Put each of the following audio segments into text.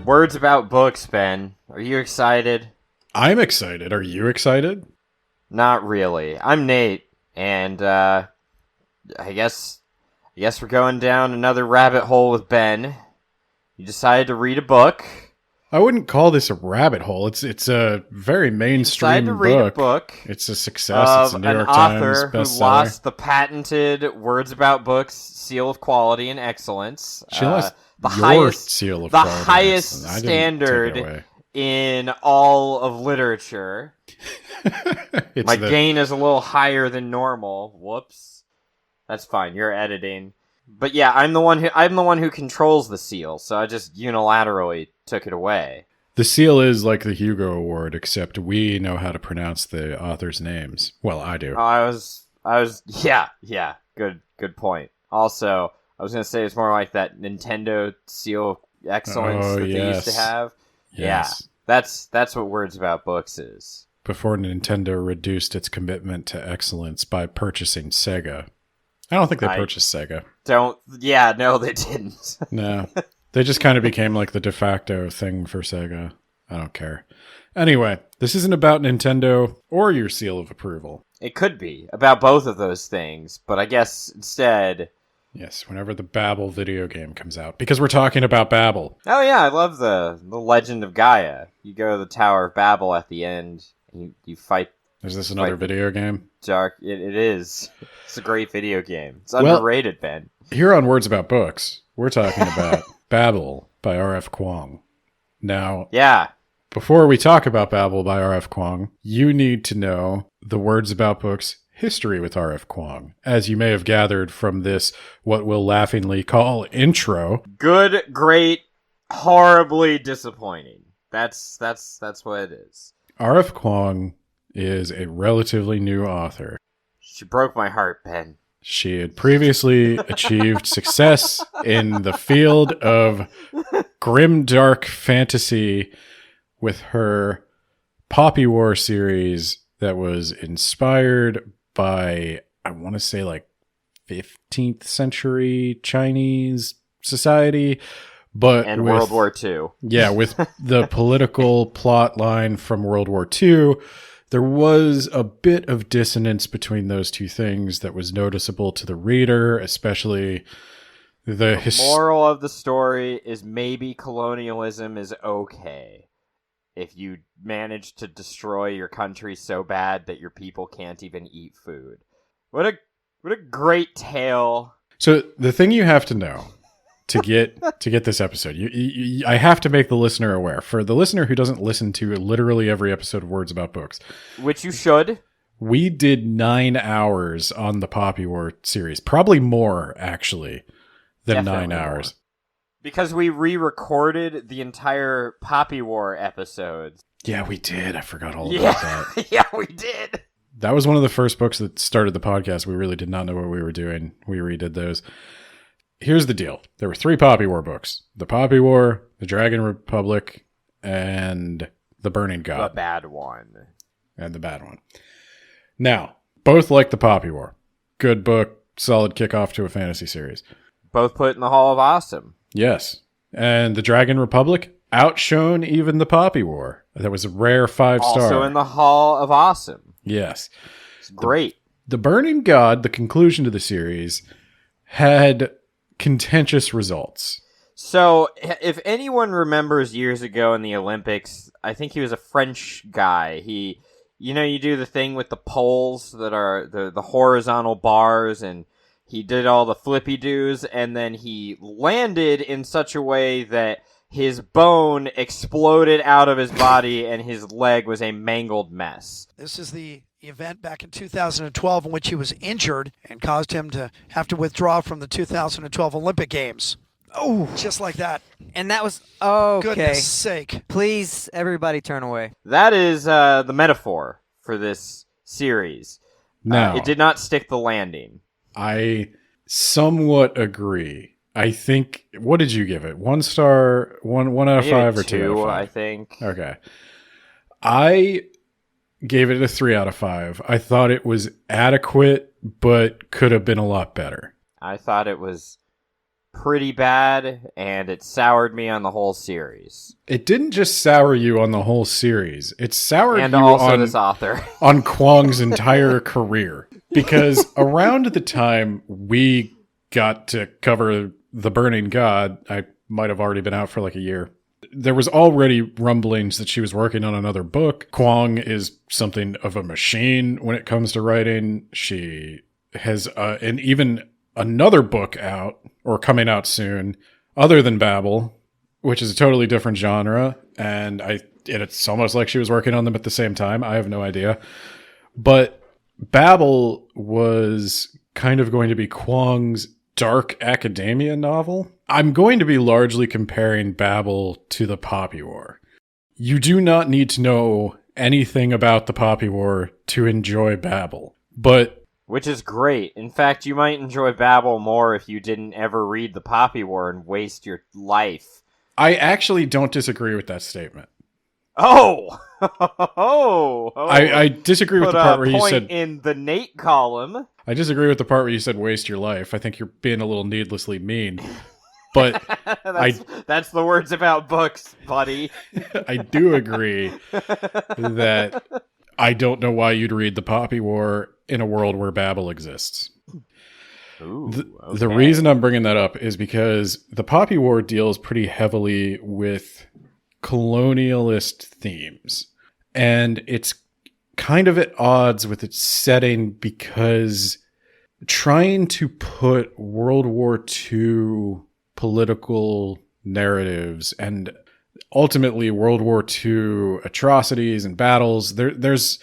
Words about books, Ben. Are you excited? I'm excited. Are you excited? Not really. I'm Nate, and I guess we're going down another rabbit hole with Ben. You decided to read a book. I wouldn't call this a rabbit hole. It's a very mainstream to read a book. It's a success. It's a New York An Times author who bestseller. lost the patented Words About Books seal of quality and excellence. She lost the your highest seal of the quality and highest excellence. I didn't take it away. standard in all of literature. My gain is a little higher than normal. Whoops. That's fine. You're editing. But yeah, I'm the one who controls the seal, so I just unilaterally took it away. The seal is like the Hugo Award, except we know how to pronounce the authors' names. Well, I do. Yeah. Good point. Also, I was gonna say it's more like that Nintendo seal of excellence that they used to have. Yes. Yeah, that's what Words About Books is. Before Nintendo reduced its commitment to excellence by purchasing Sega. I don't think they purchased Sega. No, they didn't. No. They just kind of became like the de facto thing for Sega. I don't care. Anyway, this isn't about Nintendo or your seal of approval. It could be about both of those things, but I guess instead... Yes, whenever the Babel video game comes out. Because we're talking about Babel. Oh yeah, I love the Legend of Gaia. You go to the Tower of Babel at the end, and you fight... Is this another video game? Dark. It is. It's a great video game. It's underrated, Ben. Here on Words About Books, we're talking about Babel by RF Kuang. Now, before we talk about Babel by RF Kuang, you need to know the Words About Books history with RF Kuang. As you may have gathered from this, what we'll laughingly call intro. Good, great, horribly disappointing. That's what it is. RF Kuang is a relatively new author. She broke my heart, Ben. She had previously achieved success in the field of grimdark fantasy with her Poppy War series that was inspired by, I want to say, like 15th century Chinese society. And World War II. Yeah, with the political plot line from World War II. There was a bit of dissonance between those two things that was noticeable to the reader, especially the moral of the story is maybe colonialism is okay if you manage to destroy your country so bad that your people can't even eat food. What a great tale. So the thing you have to know to get this episode, I have to make the listener aware. For the listener who doesn't listen to literally every episode of Words About Books, which you should, we did 9 hours on the Poppy War series, probably more actually than Definitely 9 hours, because we re-recorded the entire Poppy War episodes. Yeah, we did. I forgot all about that. Yeah, we did. That was one of the first books that started the podcast. We really did not know what we were doing. We redid those. Here's the deal. There were 3 Poppy War books. The Poppy War, the Dragon Republic, and the Burning God. The bad one. And the bad one. Now, both like the Poppy War. Good book, solid kickoff to a fantasy series. Both put in the Hall of Awesome. Yes. And the Dragon Republic outshone even the Poppy War. That was a rare 5-star. Also in the Hall of Awesome. Yes. It's great. The Burning God, the conclusion to the series, had contentious results. So, if anyone remembers years ago in the Olympics, I think he was a French guy. He, you do the thing with the poles that are the horizontal bars, and he did all the flippy-doos, and then he landed in such a way that his bone exploded out of his body, and his leg was a mangled mess. This is the event back in 2012 in which he was injured and caused him to have to withdraw from the 2012 Olympic Games. Oh, just like that. And that was, okay. Goodness sake. Please, everybody turn away. That is the metaphor for this series. Now, it did not stick the landing. I somewhat agree. I think, what did you give it? 1 star, one out of 5 or 2 out of 5? I think. Okay. I gave it a 3 out of 5. I thought it was adequate, but could have been a lot better. I thought it was pretty bad, and it soured me on the whole series. It didn't just sour you on the whole series. It soured and you also on this author. on Kuang's entire career. Because around the time we got to cover The Burning God, I might have already been out for like a year. There was already rumblings that she was working on another book. Kuang is something of a machine when it comes to writing. She has and even another book out or coming out soon, other than Babel, which is a totally different genre. And it's almost like she was working on them at the same time. I have no idea. But Babel was kind of going to be Kuang's dark academia novel. I'm going to be largely comparing Babel to the Poppy War. You do not need to know anything about the Poppy War to enjoy Babel, but... Which is great. In fact, you might enjoy Babel more if you didn't ever read the Poppy War and waste your life. I actually don't disagree with that statement. Oh! I disagree with the part where you said... in the Nate column. I disagree with the part where you said waste your life. I think you're being a little needlessly mean. But that's the words about books, buddy. I do agree that I don't know why you'd read the Poppy War in a world where Babel exists. Ooh, okay. The reason I'm bringing that up is because the Poppy War deals pretty heavily with colonialist themes. And it's kind of at odds with its setting because trying to put World War II political narratives and ultimately World War II atrocities and battles, there's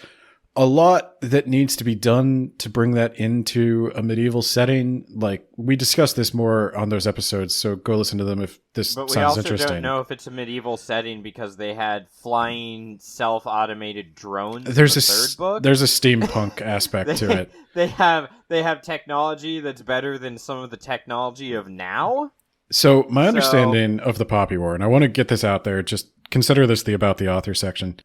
a lot that needs to be done to bring that into a medieval setting. Like, we discussed this more on those episodes, so go listen to them if this sounds interesting. But we also don't know if it's a medieval setting because they had flying, self-automated drones in the third book. There's a steampunk aspect to it. They have technology that's better than some of the technology of now. So my understanding of the Poppy War, and I want to get this out there, just consider this the About the Author section.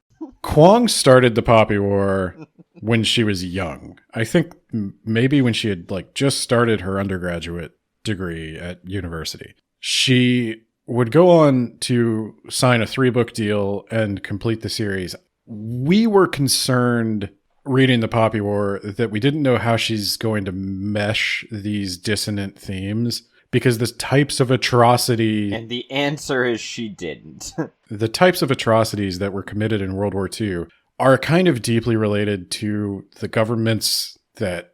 Kuang started the Poppy War when she was young. I think maybe when she had just started her undergraduate degree at university. She would go on to sign a 3-book deal and complete the series. We were concerned reading the Poppy War that we didn't know how she's going to mesh these dissonant themes. Because the types of atrocity... And the answer is she didn't. The types of atrocities that were committed in World War II are kind of deeply related to the governments that,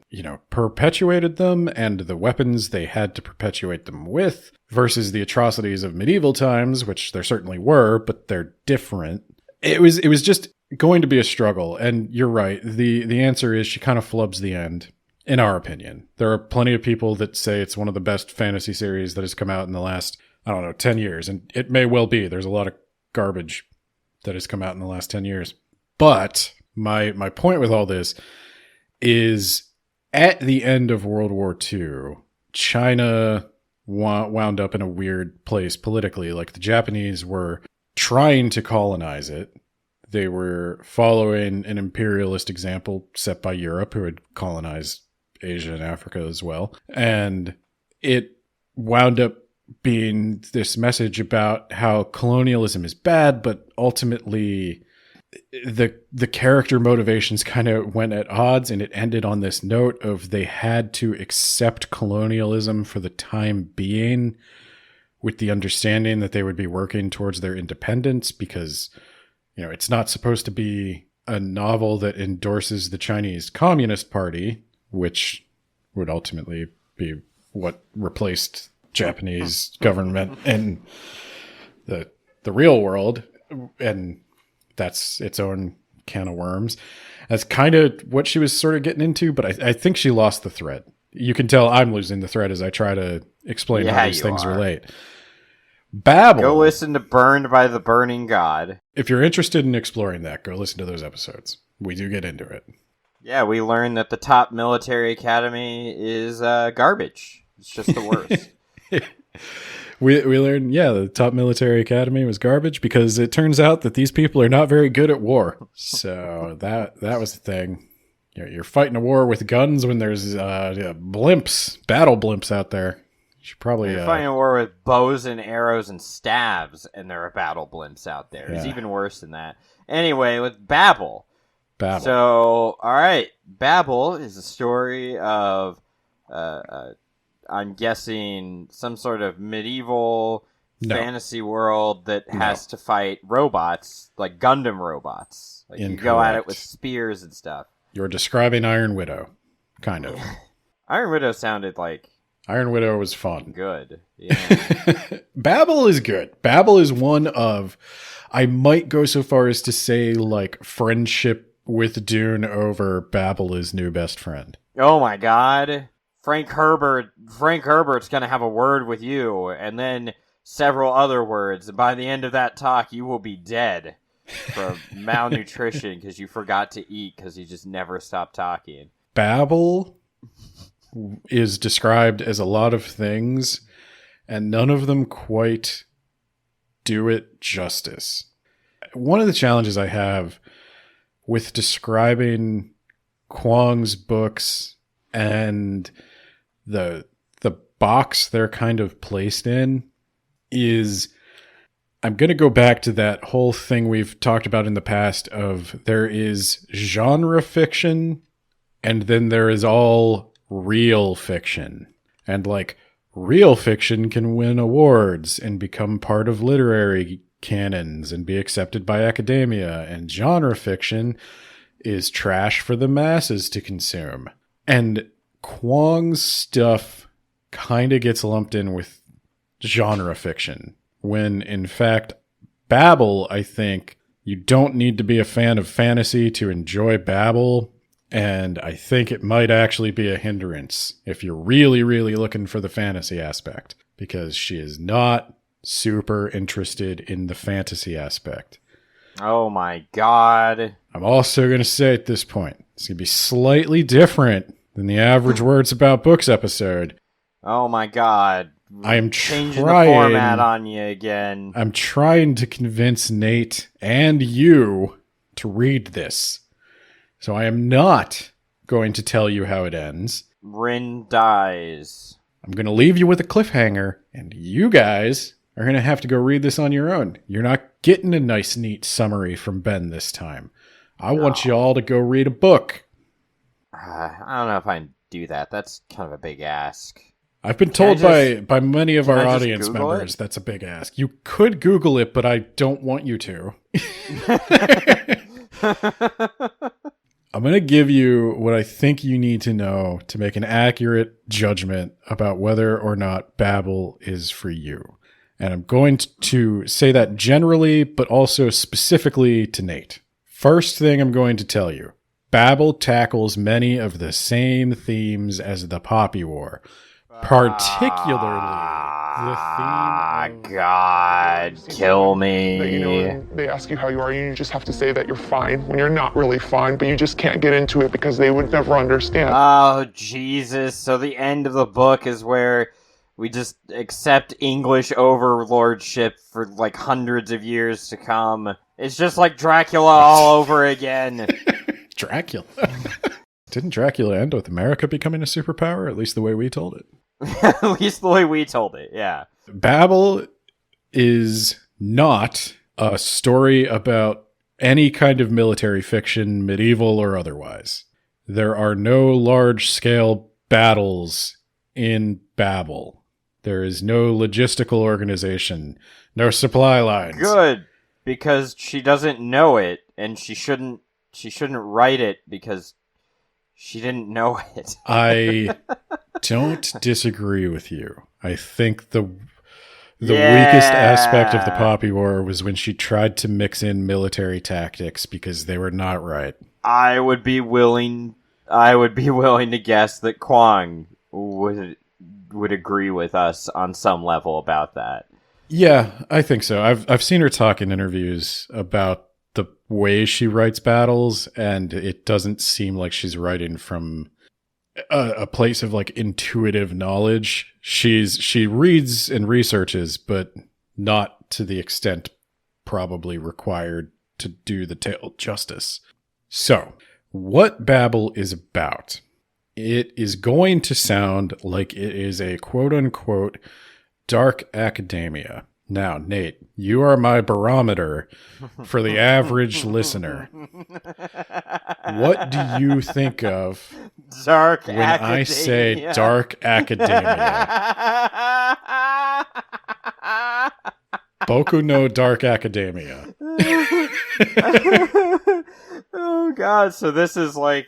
perpetuated them and the weapons they had to perpetuate them with versus the atrocities of medieval times, which there certainly were, but they're different. It was just going to be a struggle. And you're right. The answer is she kind of flubs the end. In our opinion, there are plenty of people that say it's one of the best fantasy series that has come out in the last, 10 years. And it may well be. There's a lot of garbage that has come out in the last 10 years. But my point with all this is at the end of World War II, China wound up in a weird place politically. Like, the Japanese were trying to colonize it. They were following an imperialist example set by Europe, who had colonized Asia and Africa as well. And it wound up being this message about how colonialism is bad, but ultimately the character motivations kind of went at odds, and it ended on this note of they had to accept colonialism for the time being with the understanding that they would be working towards their independence because, it's not supposed to be a novel that endorses the Chinese Communist Party, which would ultimately be what replaced Japanese government in the real world. And that's its own can of worms. That's kind of what she was sort of getting into, but I think she lost the thread. You can tell I'm losing the thread as I try to explain how these things relate. Babel. Go listen to Burned by the Burning God. If you're interested in exploring that, go listen to those episodes. We do get into it. Yeah, we learned that the top military academy is garbage. It's just the worst. We learned, the top military academy was garbage because it turns out that these people are not very good at war. So that was the thing. You're fighting a war with guns when there's battle blimps out there. She probably They're fighting a war with bows and arrows and stabs, and there are battle blimps out there. It's even worse than that. Anyway, with Babel. So, all right, Babel is a story of, I'm guessing, some sort of medieval fantasy world that has to fight robots, like Gundam robots. Like you go at it with spears and stuff. You're describing Iron Widow, kind of. Iron Widow sounded like... Iron Widow was fun. Good, yeah. Babel is good. Babel is one of... I might go so far as to say, like, friendship with Dune over Babel is new best friend. Oh my god. Frank Herbert's gonna have a word with you, and then several other words. And by the end of that talk, you will be dead from malnutrition because you forgot to eat because you just never stopped talking. Babel is described as a lot of things, and none of them quite do it justice. One of the challenges I have with describing Kuang's books and the box they're kind of placed in is, I'm going to go back to that whole thing we've talked about in the past of there is genre fiction and then there is all real fiction. And like real fiction can win awards and become part of literary canons and be accepted by academia, and genre fiction is trash for the masses to consume. And Kuang's stuff kind of gets lumped in with genre fiction, when in fact Babel, I think you don't need to be a fan of fantasy to enjoy Babel, and I think it might actually be a hindrance if you're really, really looking for the fantasy aspect, because she is not super interested in the fantasy aspect. Oh my god. I'm also going to say at this point, it's going to be slightly different than the average Words About Books episode. Oh my god. I'm changing the format on you again. I'm trying to convince Nate and you to read this. So I am not going to tell you how it ends. Rin dies. I'm going to leave you with a cliffhanger, and you guys are going to have to go read this on your own. You're not getting a nice, neat summary from Ben this time. I want you all to go read a book. I don't know if I can do that. That's kind of a big ask. I've been told by many of our audience members that's a big ask. You could Google it, but I don't want you to. I'm going to give you what I think you need to know to make an accurate judgment about whether or not Babel is for you. And I'm going to say that generally, but also specifically to Nate. First thing I'm going to tell you, Babel tackles many of the same themes as the Poppy War. Particularly the theme of... God, kill me. That, you know, when they ask you how you are, you just have to say that you're fine when you're not really fine, but you just can't get into it because they would never understand. Oh, Jesus. So the end of the book is where we just accept English overlordship for like hundreds of years to come. It's just like Dracula all over again. Dracula? Didn't Dracula end with America becoming a superpower? At least the way we told it. At least the way we told it, yeah. Babel is not a story about any kind of military fiction, medieval or otherwise. There are no large-scale battles in Babel. There is no logistical organization, no supply lines. Good, because she doesn't know it, and she shouldn't write it because she didn't know it. I don't disagree with you. I think the weakest aspect of the Poppy War was when she tried to mix in military tactics because they were not right. I would be willing to guess that Kuang would agree with us on some level about that. Yeah, I think so. I've seen her talk in interviews about the way she writes battles, and it doesn't seem like she's writing from a place of like intuitive knowledge. She reads and researches, but not to the extent probably required to do the tale justice. So, what Babel is about it is going to sound like it is a quote-unquote dark academia. Now, Nate, you are my barometer for the average listener. What do you think of dark when academia. I say dark academia? Boku no Dark Academia. Oh God! So this is what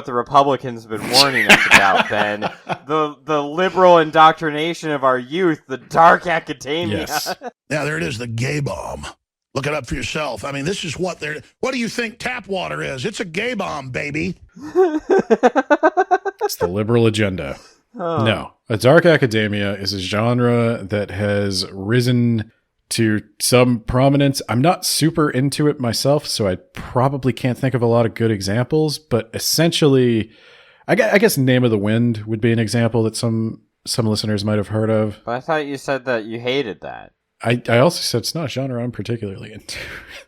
the Republicans have been warning us about, Ben. The liberal indoctrination of our youth, the dark academia. Yes. Yeah, there it is, the gay bomb. Look it up for yourself. I mean, this is what they're... What do you think tap water is? It's a gay bomb, baby. It's the liberal agenda. Oh. No. A dark academia is a genre that has risen to some prominence. I'm not super into it myself, so I probably can't think of a lot of good examples, but essentially, I guess Name of the Wind would be an example that some listeners might have heard of. But I thought you said that you hated that. I also said it's not a genre I'm particularly into.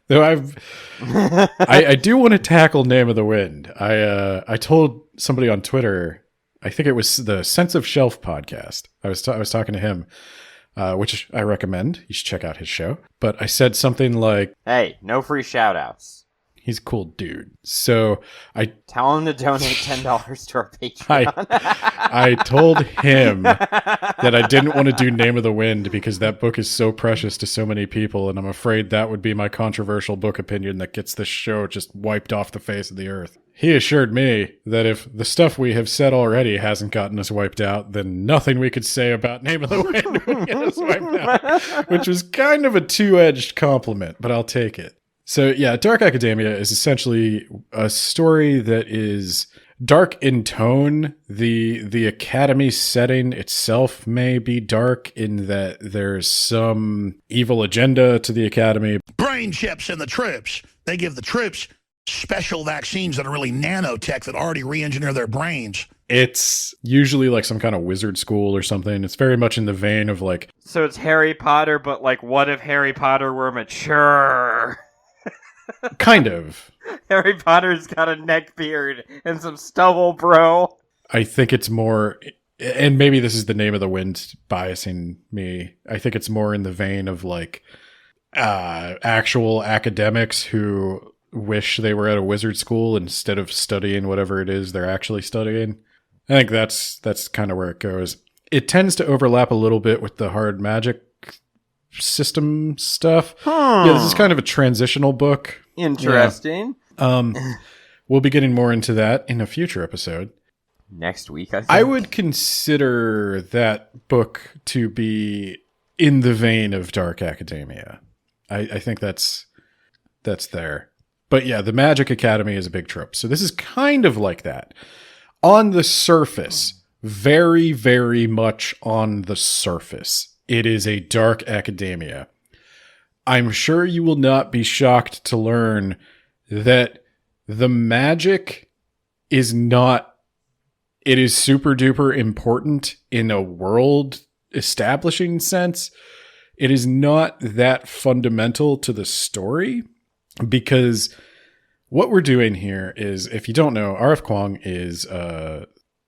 Though I do want to tackle Name of the Wind. I told somebody on Twitter, I think it was the Sense of Shelf podcast. I was talking to him, which I recommend. You should check out his show. But I said something like, "Hey, no free shout-outs." He's a cool dude. So I tell him to donate $10 to our Patreon. I told him that I didn't want to do Name of the Wind because that book is so precious to so many people, and I'm afraid that would be my controversial book opinion that gets this show just wiped off the face of the earth. He assured me that if the stuff we have said already hasn't gotten us wiped out, then nothing we could say about Name of the Wind would get us wiped out, which was kind of a two-edged compliment, but I'll take it. So yeah, Dark Academia is essentially a story that is dark in tone. The academy setting itself may be dark in that there's some evil agenda to the academy. Brain chips in the troops. They give the troops special vaccines that are really nanotech that already re-engineer their brains. It's usually like some kind of wizard school or something. It's very much in the vein of like... So it's Harry Potter, but like what if Harry Potter were mature? Kind of. Harry Potter's got a neck beard and some stubble, bro. I think it's more, and maybe this is the Name of the Wind biasing me. I think it's more in the vein of like actual academics who wish they were at a wizard school instead of studying whatever it is they're actually studying. I think that's kind of where it goes. It tends to overlap a little bit with the hard magic system stuff. Yeah, this is kind of a transitional book. Interesting. Yeah. We'll be getting more into that in a future episode. Next week, I think. I would consider that book to be in the vein of Dark Academia. I think that's there. But yeah, the Magic Academy is a big trope. So this is kind of like that. On the surface, very, very much on the surface, it is a dark academia. I'm sure you will not be shocked to learn that the magic is not... It is super duper important in a world establishing sense. It is not that fundamental to the story because what we're doing here is, if you don't know, RF Kuang is...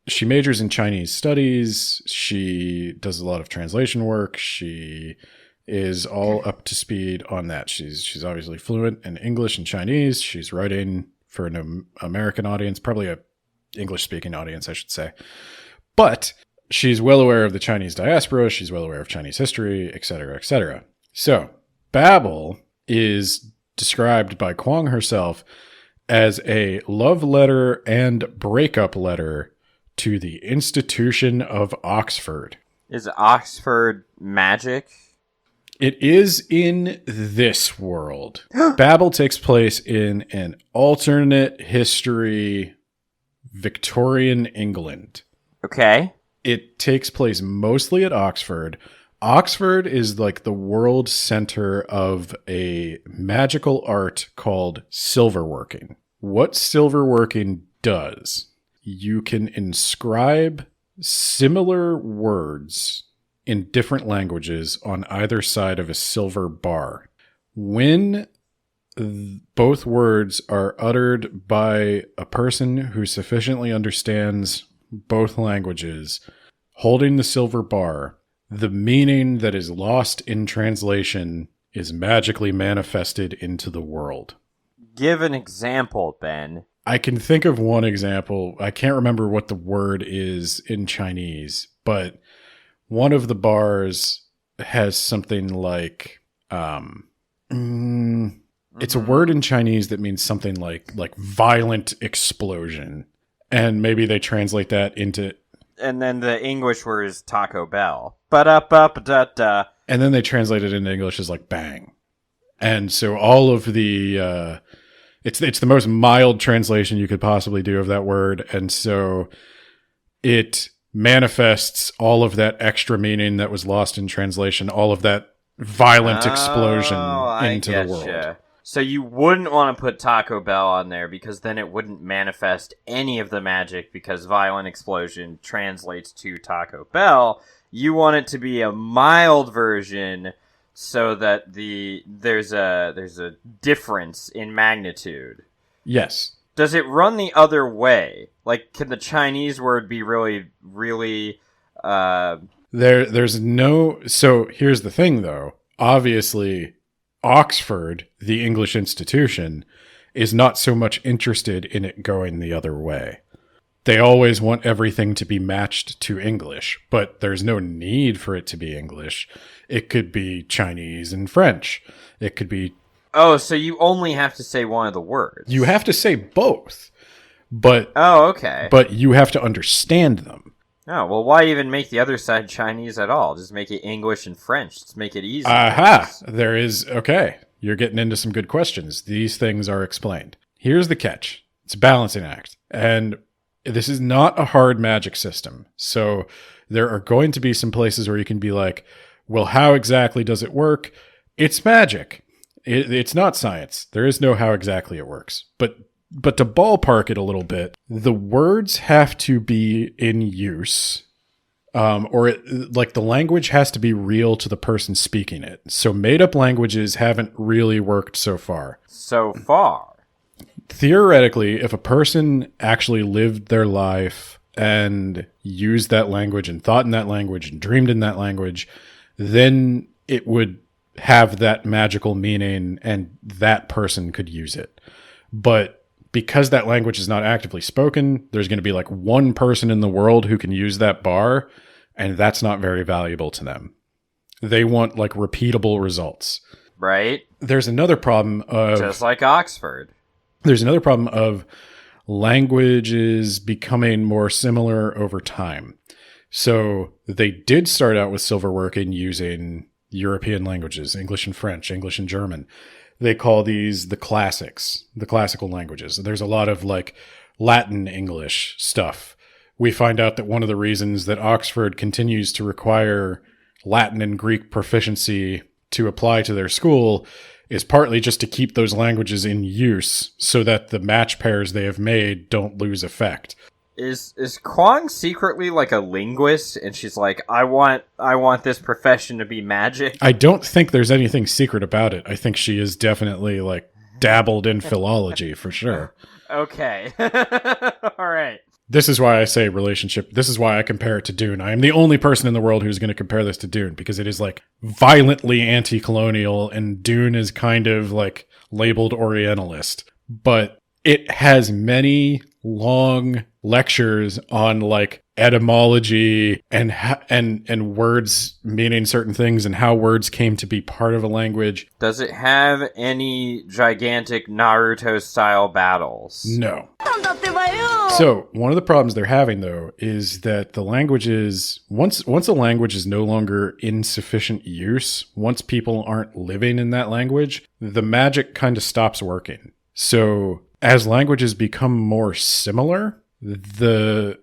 she majors in Chinese studies. She does a lot of translation work. She is all up to speed on that. She's obviously fluent in English and Chinese. She's writing for an American audience, probably a English-speaking audience, I should say. But she's well aware of the Chinese diaspora. She's well aware of Chinese history, etc., etc. So Babel is described by Kuang herself as a love letter and breakup letter to the institution of Oxford. Is Oxford magic? It is in this world. Babel takes place in an alternate history, Victorian England. Okay. It takes place mostly at Oxford. Oxford is like the world center of a magical art called silverworking. What silverworking does... You can inscribe similar words in different languages on either side of a silver bar. When both words are uttered by a person who sufficiently understands both languages, holding the silver bar. The meaning that is lost in translation is magically manifested into the world. Give an example, Ben. I can think of one example. I can't remember what the word is in Chinese, but one of the bars has something like, it's a word in Chinese that means something like violent explosion. And maybe they translate that into... And then the English word is Taco Bell. Ba-da-ba-ba-da-da. And then they translate it into English as like bang. And so all of the... It's the most mild translation you could possibly do of that word. And so it manifests all of that extra meaning that was lost in translation, all of that violent explosion into the world. So you wouldn't want to put Taco Bell on there because then it wouldn't manifest any of the magic because violent explosion translates to Taco Bell. You want it to be a mild version so that there's a difference in magnitude. Yes. Does it run the other way? Like, can the Chinese word be really, really... There's no... So here's the thing, though. Obviously, Oxford, the English institution, is not so much interested in it going the other way. They always want everything to be matched to English, but there's no need for it to be English. It could be Chinese and French. It could be... Oh, so you only have to say one of the words. You have to say both, but... Oh, okay. But you have to understand them. Oh, well, why even make the other side Chinese at all? Just make it English and French. Just make it easy. Aha! There is... Okay, you're getting into some good questions. These things are explained. Here's the catch. It's a balancing act. And this is not a hard magic system. So there are going to be some places where you can be like, well, how exactly does it work? It's magic. It's not science. There is no how exactly it works. But to ballpark it a little bit, the words have to be in use, like the language has to be real to the person speaking it. So made-up languages haven't really worked so far. So far. Theoretically, if a person actually lived their life and used that language and thought in that language and dreamed in that language, then it would have that magical meaning and that person could use it. But because that language is not actively spoken, there's going to be like one person in the world who can use that bar, and that's not very valuable to them. They want like repeatable results. Right. There's another problem of... Just like Oxford. There's another problem of languages becoming more similar over time. So they did start out with silverworking using European languages, English and French, English and German. They call these the classics, the classical languages. There's a lot of like Latin English stuff. We find out that one of the reasons that Oxford continues to require Latin and Greek proficiency to apply to their school is partly just to keep those languages in use so that the match pairs they have made don't lose effect. Is Kuang secretly like a linguist and she's like, I want this profession to be magic? I don't think there's anything secret about it. I think she is definitely like dabbled in philology for sure. Okay. All right. This is why I say relationship. This is why I compare it to Dune. I am the only person in the world who's going to compare this to Dune because it is like violently anti-colonial and Dune is kind of like labeled Orientalist. But it has many long lectures on like etymology and words meaning certain things and how words came to be part of a language. Does it have any gigantic Naruto-style battles? No. So one of the problems they're having, though, is that the languages, once a language is no longer in sufficient use, once people aren't living in that language, the magic kind of stops working. So as languages become more similar, they're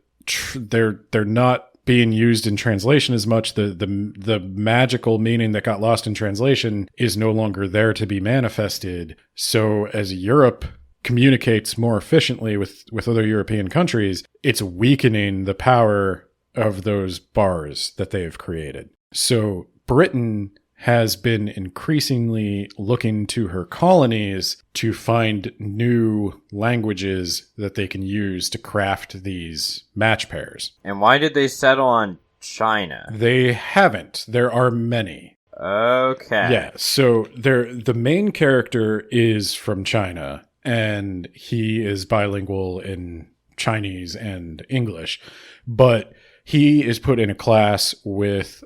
not being used in translation as much. The magical meaning that got lost in translation is no longer there to be manifested. So as Europe communicates more efficiently with other European countries, it's weakening the power of those bars that they have created. So Britain has been increasingly looking to her colonies to find new languages that they can use to craft these match pairs. And why did they settle on China? They haven't. There are many. Okay. Yeah, so the main character is from China, and he is bilingual in Chinese and English, but he is put in a class with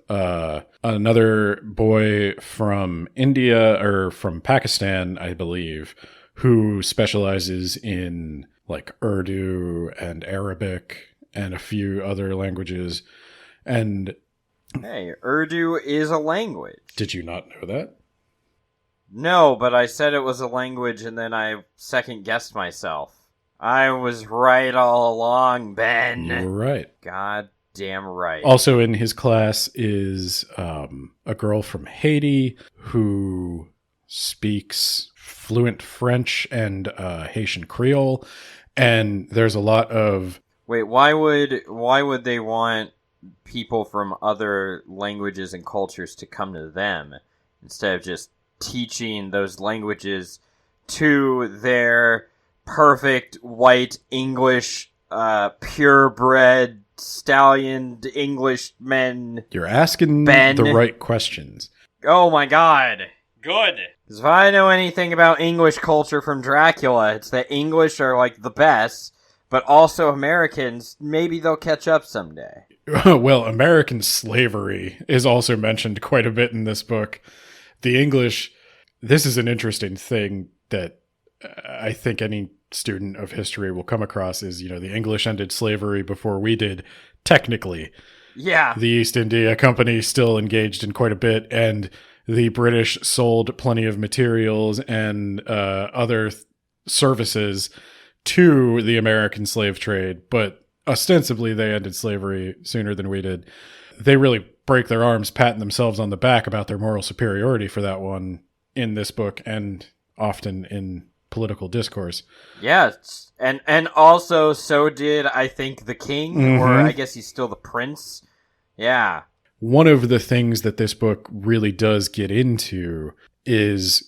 another boy from India or from Pakistan, I believe, who specializes in like Urdu and Arabic and a few other languages. And hey, Urdu is a language. Did you not know that? No, but I said it was a language and then I second-guessed myself. I was right all along, Ben. You were right. God damn right. Also in his class is a girl from Haiti who speaks fluent French and Haitian Creole, and there's a lot of... Wait, why would they want people from other languages and cultures to come to them instead of just teaching those languages to their perfect white English purebred stallioned English men? You're asking Ben. The right questions. Oh my god. Good. Because if I know anything about English culture from Dracula, it's that English are like the best, but also Americans, maybe they'll catch up someday. Well, American slavery is also mentioned quite a bit in this book. The English, this is an interesting thing that I think any student of history will come across is, the English ended slavery before we did, technically. Yeah. The East India Company still engaged in quite a bit, and the British sold plenty of materials and other services to the American slave trade, but ostensibly they ended slavery sooner than we did. They really break their arms patting themselves on the back about their moral superiority for that one in this book and often in political discourse. Yes, and also so did, I think, the king, or I guess he's still the prince. Yeah. One of the things that this book really does get into is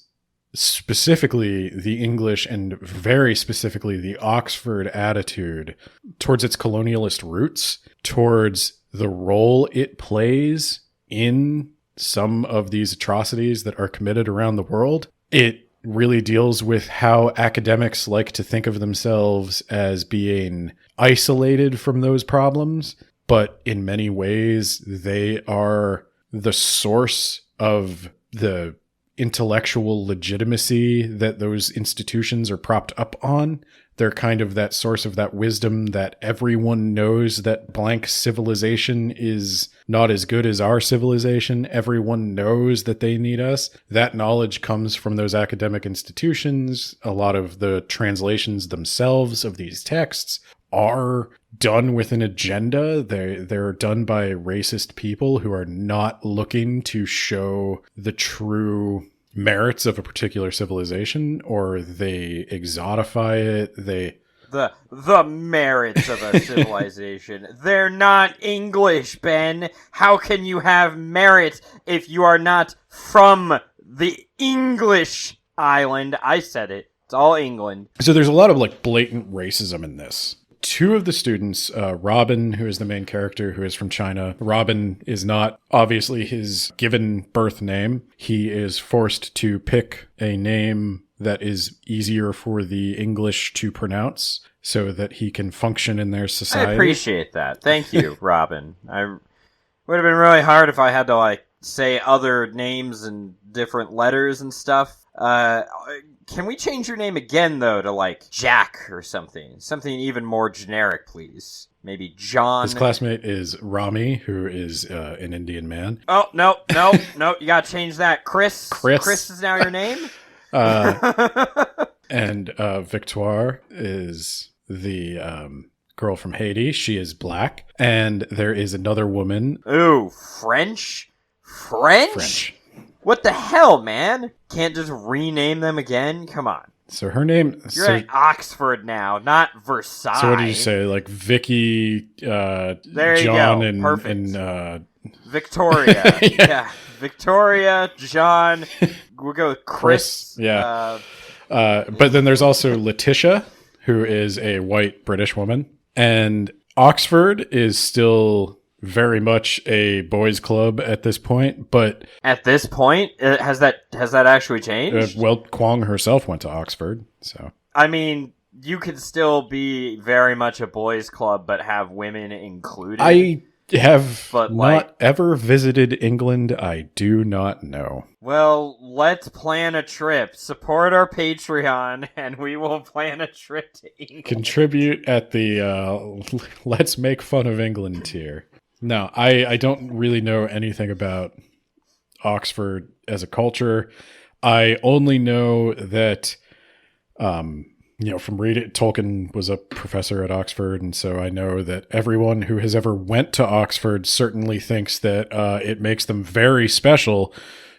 specifically the English and very specifically the Oxford attitude towards its colonialist roots, towards the role it plays in some of these atrocities that are committed around the world. It really deals with how academics like to think of themselves as being isolated from those problems, but in many ways they are the source of the intellectual legitimacy that those institutions are propped up on. They're kind of that source of that wisdom that everyone knows that blank civilization is not as good as our civilization. Everyone knows that they need us. That knowledge comes from those academic institutions. A lot of the translations themselves of these texts are done with an agenda. They're done by racist people who are not looking to show the true merits of a particular civilization, or they exotify it. The merits of a civilization. They're not English, Ben. How can you have merit if you are not from the English island? I said it. It's all England. So there's a lot of blatant racism in this. Two of the students, Robin, who is the main character, who is from China. Robin is not obviously his given birth name. He is forced to pick a name that is easier for the English to pronounce so that he can function in their society. I appreciate that. Thank you, Robin. I would have been really hard if I had to say other names and different letters and stuff. Can we change your name again, though, to, Jack or something? Something even more generic, please. Maybe John. His classmate is Rami, who is an Indian man. Oh, no, you gotta change that. Chris. Chris is now your name? And Victoire is the girl from Haiti. She is black. And there is another woman. Ooh, French? French? What the hell, man? Can't just rename them again? Come on. So her name... You're at Oxford now, not Versailles. So what do you say? Vicky, there John, you go. Perfect. and Victoria. yeah. Victoria, John. We'll go with Chris. Yeah. But then there's also Letitia, who is a white British woman. And Oxford is still very much a boys' club at this point. But at this point, has that actually changed? Well, Kuang herself went to Oxford, so. I mean, you could still be very much a boys' club, but have women included. I have not ever visited England. I do not know. Well, let's plan a trip. Support our Patreon, and we will plan a trip to England. Contribute at the Let's Make Fun of England tier. No, I don't really know anything about Oxford as a culture. I only know that, from reading, Tolkien was a professor at Oxford, and so I know that everyone who has ever went to Oxford certainly thinks that it makes them very special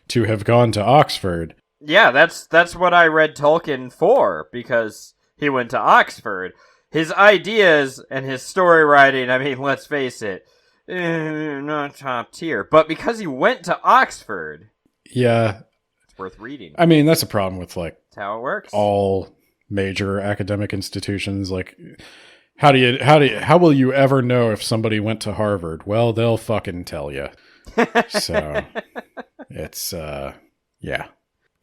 to have gone to Oxford. Yeah, that's what I read Tolkien for, because he went to Oxford. His ideas and his story writing, I mean, let's face it, not top tier. But because he went to Oxford, yeah, it's worth reading. I mean, that's a problem with that's how it works. All major academic institutions. Like, how will you ever know if somebody went to Harvard? Well, they'll fucking tell you. So it's yeah.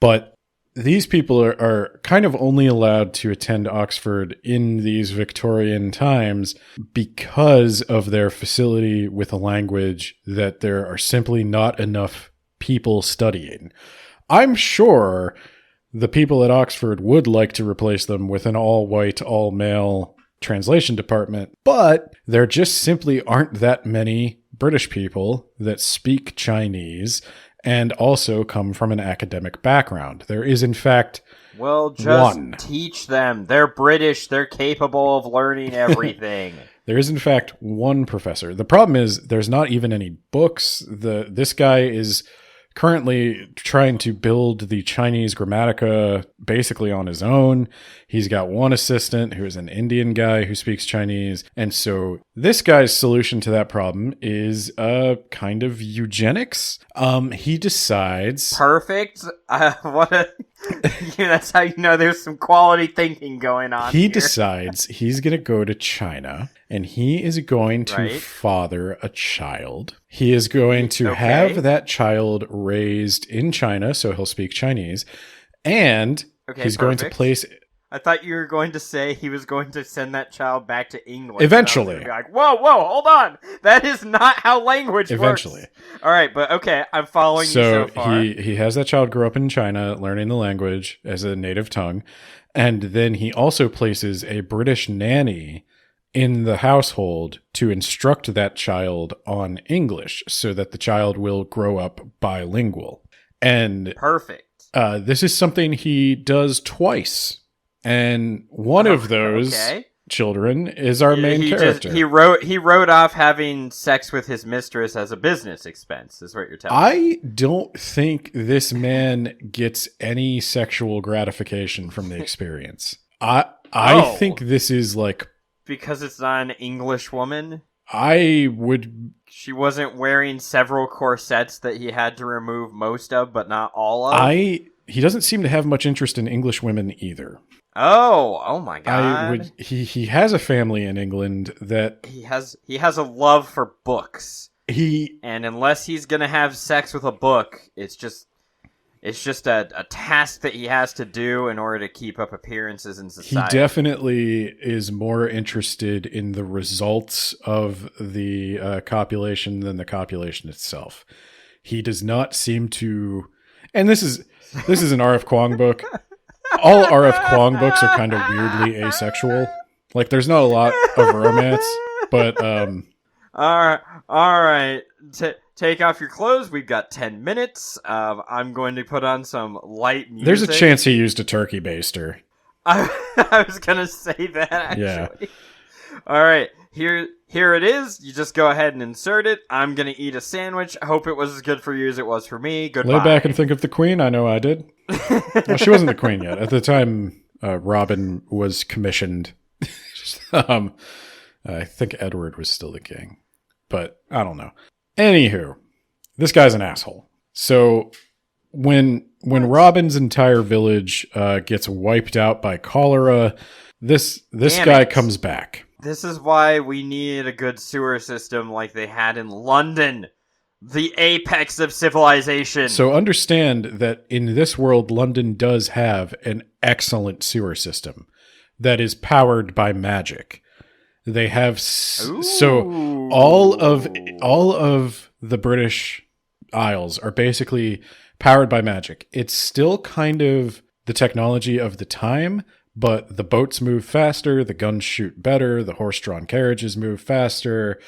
But these people are kind of only allowed to attend Oxford in these Victorian times because of their facility with a language that there are simply not enough people studying. I'm sure the people at Oxford would like to replace them with an all-white, all-male translation department, but there just simply aren't that many British people that speak Chinese and also come from an academic background. There is, in fact, well, just one. Teach them. They're British. They're capable of learning everything. There is, in fact, one professor. The problem is there's not even any books. This guy is currently trying to build the Chinese Grammatica basically on his own. He's got one assistant who is an Indian guy who speaks Chinese. And so this guy's solution to that problem is kind of eugenics. He decides... Perfect. That's how you know there's some quality thinking going on He here. decides he's going to go to China and he is going to father a child. He is going to have that child raised in China, so he'll speak Chinese. And he's going to place... I thought you were going to say he was going to send that child back to England. Eventually. Be like, whoa, hold on. That is not how language works. All right, but okay, I'm following you so far. He has that child grow up in China, learning the language as a native tongue. And then he also places a British nanny in the household to instruct that child on English so that the child will grow up bilingual. And perfect. This is something he does twice. And one of those children is our main character. He wrote off having sex with his mistress as a business expense, is what you're telling me. I don't think this man gets any sexual gratification from the experience. I think this is like... Because it's not an English woman? She wasn't wearing several corsets that he had to remove most of, but not all of? He doesn't seem to have much interest in English women either. Oh my god. He has a family in England that... He has a love for books. And unless he's going to have sex with a book, it's just a task that he has to do in order to keep up appearances in society. He definitely is more interested in the results of the copulation than the copulation itself. He does not seem to... And this is an RF Kuang book. All RF Kuang books are kind of weirdly asexual. Like, there's not a lot of romance, but... All right. Take off your clothes. We've got 10 minutes. I'm going to put on some light music. There's a chance he used a turkey baster. I was going to say that, actually. Yeah. All right. Here it is. You just go ahead and insert it. I'm going to eat a sandwich. I hope it was as good for you as it was for me. Goodbye. Lay back and think of the queen. I know I did. Well, she wasn't the queen yet. At the time, Robin was commissioned. I think Edward was still the king. But I don't know. Anywho, this guy's an asshole. So when Robin's entire village gets wiped out by cholera, this guy comes back. This is why we need a good sewer system like they had in London, the apex of civilization. So understand that in this world, London does have an excellent sewer system that is powered by magic. They have so all of the British Isles are basically powered by magic. It's still kind of the technology of the time, but the boats move faster, the guns shoot better, the horse-drawn carriages move faster,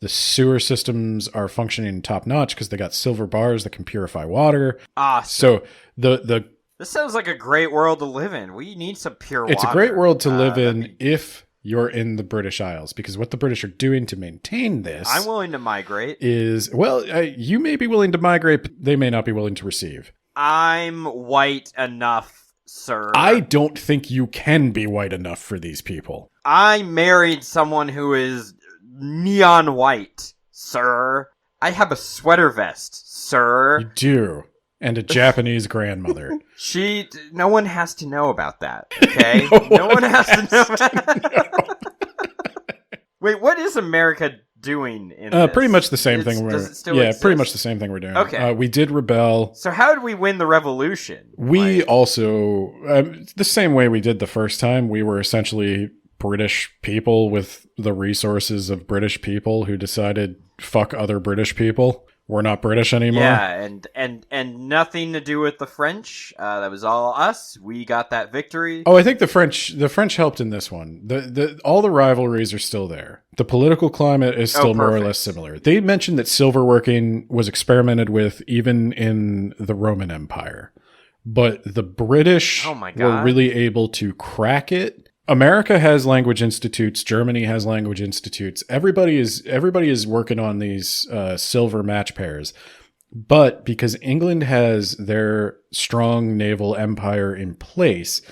the sewer systems are functioning top-notch because they got silver bars that can purify water. Awesome. So this sounds like a great world to live in. We need some pure water. It's a great world to live in if you're in the British Isles, because what the British are doing to maintain this... I'm willing to migrate. ...is, well, you may be willing to migrate, but they may not be willing to receive. I'm white enough, sir. I don't think you can be white enough for these people. I married someone who is neon white, sir. I have a sweater vest, sir. You do. And a Japanese grandmother. No one has to know about that, okay? no one has to know about that. Wait, what is America doing in this? Pretty much the same thing. Does it still exist? Pretty much the same thing we're doing. Okay. We did rebel. So how did we win the revolution? We also, the same way we did the first time, we were essentially British people with the resources of British people who decided, fuck other British people. We're not British anymore. Yeah, and nothing to do with the French. That was all us. We got that victory. Oh, I think the French helped in this one. All the rivalries are still there. The political climate is still more or less similar. They mentioned that silverworking was experimented with even in the Roman Empire. But the British were really able to crack it. America has language institutes. Germany has language institutes. Everybody is working on these silver match pairs. But because England has their strong naval empire in place,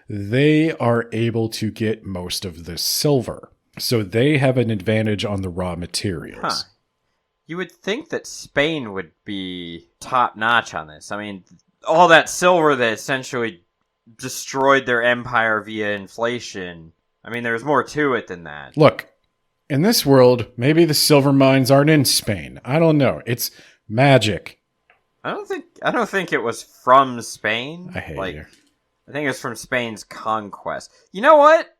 they are able to get most of the silver. So they have an advantage on the raw materials. Huh. You would think that Spain would be top notch on this. I mean, all that silver that essentially destroyed their empire via inflation. I mean, there's more to it than that. Look, in this world, maybe the silver mines aren't in Spain. I don't know. It's magic. I don't think it was from Spain. I hate you. I think it's from Spain's conquest. You know what?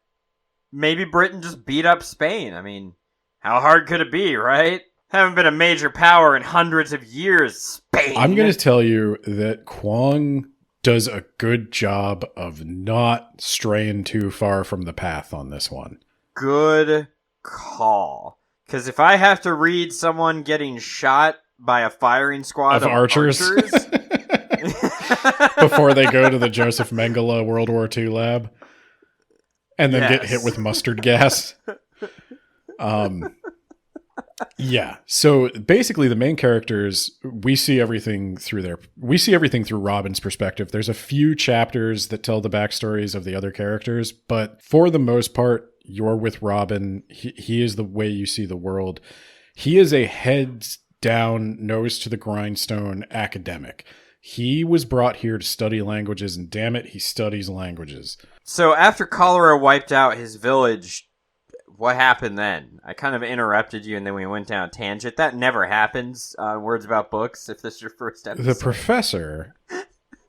Maybe Britain just beat up Spain. I mean, how hard could it be, right? Haven't been a major power in hundreds of years, Spain. I'm going to tell you that Kuang does a good job of not straying too far from the path on this one. Good call. Because if I have to read someone getting shot by a firing squad of archers before they go to the Joseph Mengele World War II lab and then get hit with mustard gas. Yeah. So basically the main characters, we see everything through Robin's perspective. There's a few chapters that tell the backstories of the other characters, but for the most part, you're with Robin. He is the way you see the world. He is a heads down, nose to the grindstone academic. He was brought here to study languages, and damn it, he studies languages. So after cholera wiped out his village, what happened then? I kind of interrupted you, and then we went down a tangent. That never happens on Words About Books, if this is your first episode.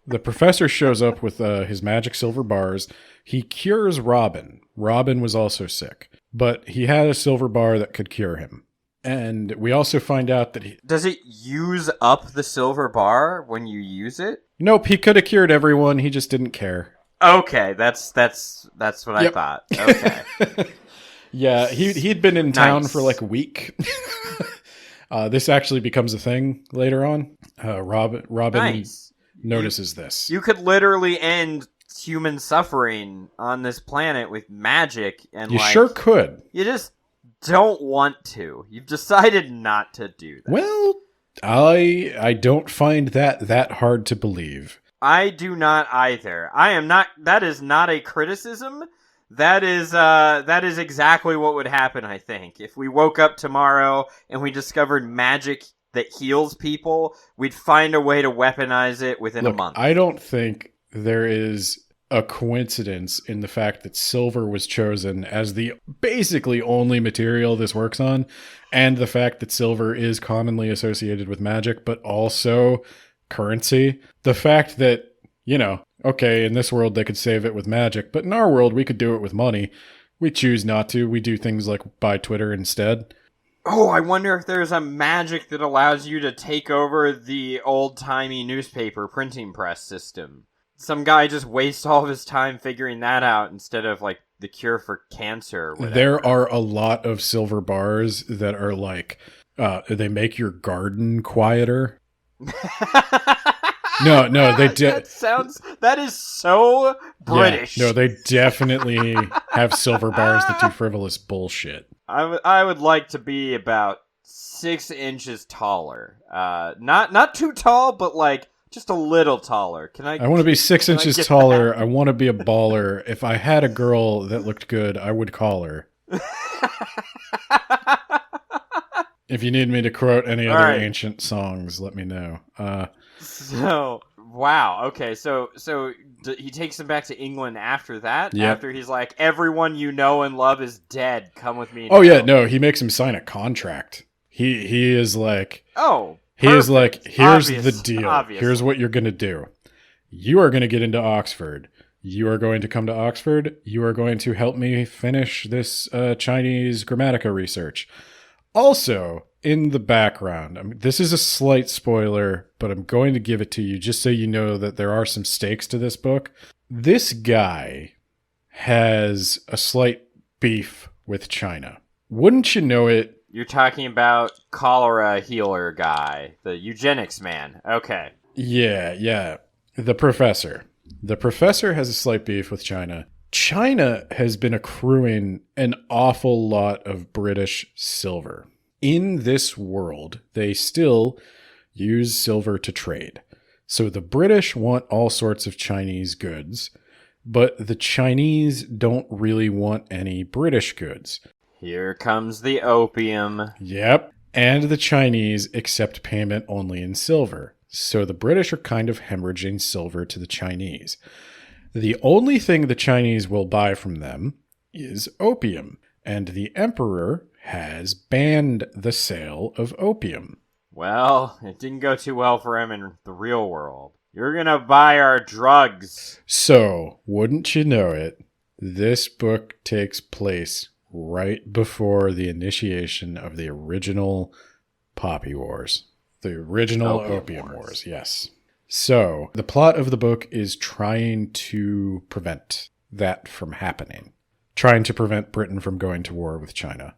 The professor shows up with his magic silver bars. He cures Robin. Robin was also sick, but he had a silver bar that could cure him. And we also find out that does it use up the silver bar when you use it? Nope, he could have cured everyone. He just didn't care. Okay, that's what I thought. Okay. Yeah, he'd been in town for like a week. This actually becomes a thing later on. Robin notices this. You could literally end human suffering on this planet with magic, and you sure could. You just don't want to. You've decided not to do that. Well, I don't find that hard to believe. I do not either. I am not. That is not a criticism. That is exactly what would happen, I think, if we woke up tomorrow and we discovered magic that heals people, we'd find a way to weaponize it within a month. I don't think there is a coincidence in the fact that silver was chosen as the basically only material this works on, and the fact that silver is commonly associated with magic, but also currency. The fact that, okay, in this world they could save it with magic, but in our world we could do it with money. We choose not to. We do things like buy Twitter instead. Oh, I wonder if there's a magic that allows you to take over the old-timey newspaper printing press system. Some guy just wastes all of his time figuring that out instead of, like, the cure for cancer or whatever. There are a lot of silver bars that are like, they make your garden quieter. No, they that is so British. Yeah, no, they definitely have silver bars that do frivolous bullshit. I would like to be about 6 inches taller. Not too tall, but like just a little taller. I want to be 6 inches taller. I want to be a baller. If I had a girl that looked good, I would call her. If you need me to quote any other ancient songs, let me know. Wow. Okay. So he takes him back to England after that. Yep. After he's like, everyone you know and love is dead. Come with me. Oh yeah, no. He makes him sign a contract. He is like, he is like, here's the deal. Obvious. Here's what you're gonna do. You are gonna get into Oxford. You are going to come to Oxford. You are going to help me finish this Chinese Grammatica research. Also, in the background, this is a slight spoiler, but I'm going to give it to you just so you know that there are some stakes to this book. This guy has a slight beef with China. Wouldn't you know it? You're talking about cholera healer guy, the eugenics man. Okay. Yeah. The professor. The professor has a slight beef with China. China has been accruing an awful lot of British silver. In this world, they still use silver to trade. So the British want all sorts of Chinese goods, but the Chinese don't really want any British goods. Here comes the opium. Yep. And the Chinese accept payment only in silver. So the British are kind of hemorrhaging silver to the Chinese. The only thing the Chinese will buy from them is opium, and the emperor has banned the sale of opium. Well, it didn't go too well for him in the real world. You're gonna buy our drugs. So, wouldn't you know it, this book takes place right before the initiation of the original Poppy Wars. The original Opium Wars, yes. So, the plot of the book is trying to prevent that from happening. Trying to prevent Britain from going to war with China.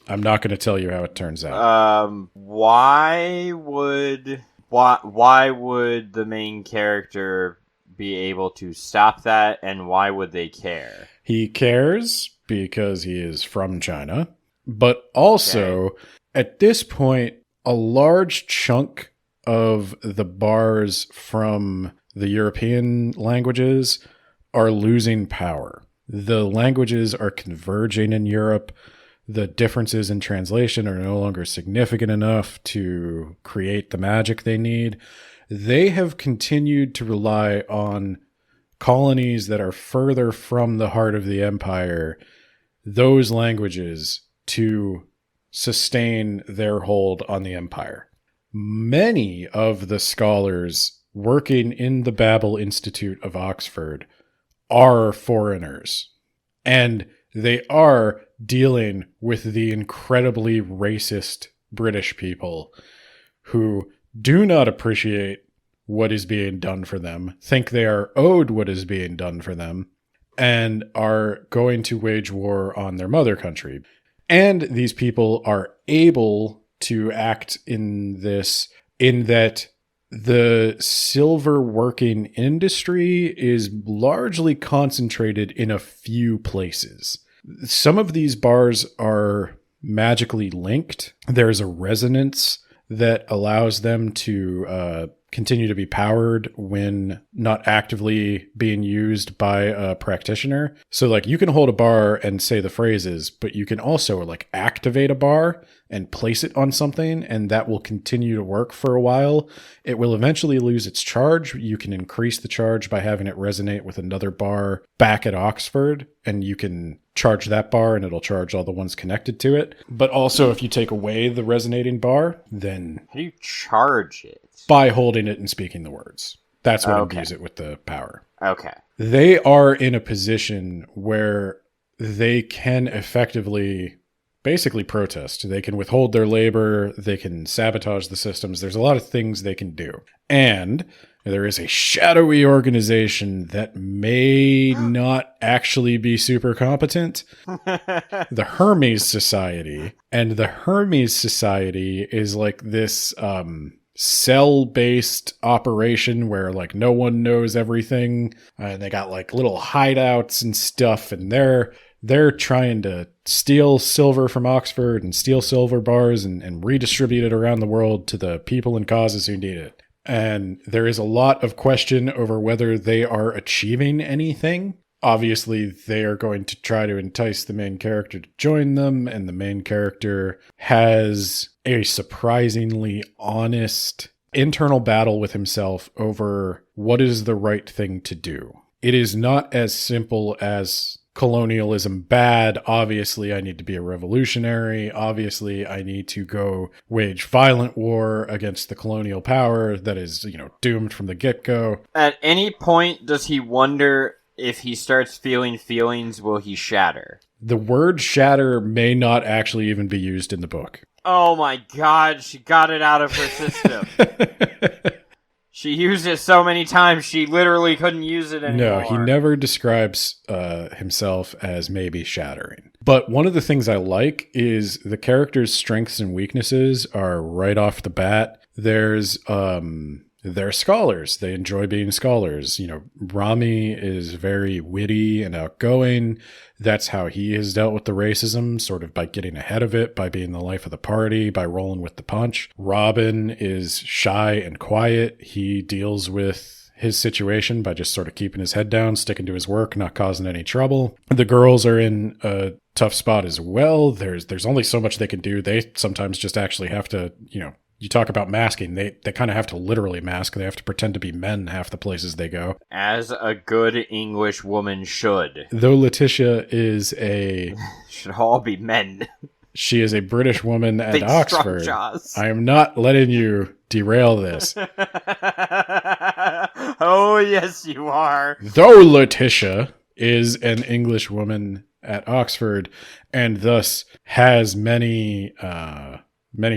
I'm not going to tell you how it turns out. Why would the main character be able to stop that, and why would they care? He cares because he is from China, but also, at this point, a large chunk of the bars from the European languages are losing power. The languages are converging in Europe. The differences in translation are no longer significant enough to create the magic they need. They have continued to rely on colonies that are further from the heart of the empire, those languages, to sustain their hold on the empire. Many of the scholars working in the Babel Institute of Oxford are foreigners, and they are dealing with the incredibly racist British people who do not appreciate what is being done for them, think they are owed what is being done for them, and are going to wage war on their mother country. And these people are able to act in that the silver working industry is largely concentrated in a few places. Some of these bars are magically linked. There's a resonance that allows them to continue to be powered when not actively being used by a practitioner. So like you can hold a bar and say the phrases, but you can also like activate a bar and place it on something, and that will continue to work for a while. It will eventually lose its charge. You can increase the charge by having it resonate with another bar back at Oxford, and you can charge that bar and it'll charge all the ones connected to it. But also if you take away the resonating bar, then... How do you charge it? By holding it and speaking the words. That's what imbues it with the power. Okay. They are in a position where they can effectively basically protest. They can withhold their labor. They can sabotage the systems. There's a lot of things they can do. And there is a shadowy organization that may not actually be super competent. The Hermes Society. And the Hermes Society is like this cell-based operation where like no one knows everything. And they got like little hideouts and stuff. And they're trying to steal silver from Oxford and steal silver bars and redistribute it around the world to the people and causes who need it. And there is a lot of question over whether they are achieving anything. Obviously, they are going to try to entice the main character to join them, and the main character has a surprisingly honest internal battle with himself over what is the right thing to do. It is not as simple as colonialism bad. Obviously, I need to be a revolutionary. Obviously, I need to go wage violent war against the colonial power that is, doomed from the get-go. At any point, does he wonder if he starts feeling feelings, will he shatter? The word shatter may not actually even be used in the book. Oh my god, she got it out of her system. She used it so many times, she literally couldn't use it anymore. No, he never describes himself as maybe shattering. But one of the things I like is the character's strengths and weaknesses are right off the bat. They're scholars. They enjoy being scholars. Rami is very witty and outgoing. That's how he has dealt with the racism, sort of by getting ahead of it, by being the life of the party, by rolling with the punch. Robin is shy and quiet. He deals with his situation by just sort of keeping his head down, sticking to his work, not causing any trouble. The girls are in a tough spot as well. There's only so much they can do. They sometimes just actually have to, you talk about masking. They kind of have to literally mask. They have to pretend to be men half the places they go. As a good English woman should. Though Letitia is should all be men. She is a British woman at Big, Oxford. strong jaws. I am not letting you derail this. Oh, yes, you are. Though Letitia is an English woman at Oxford and thus has many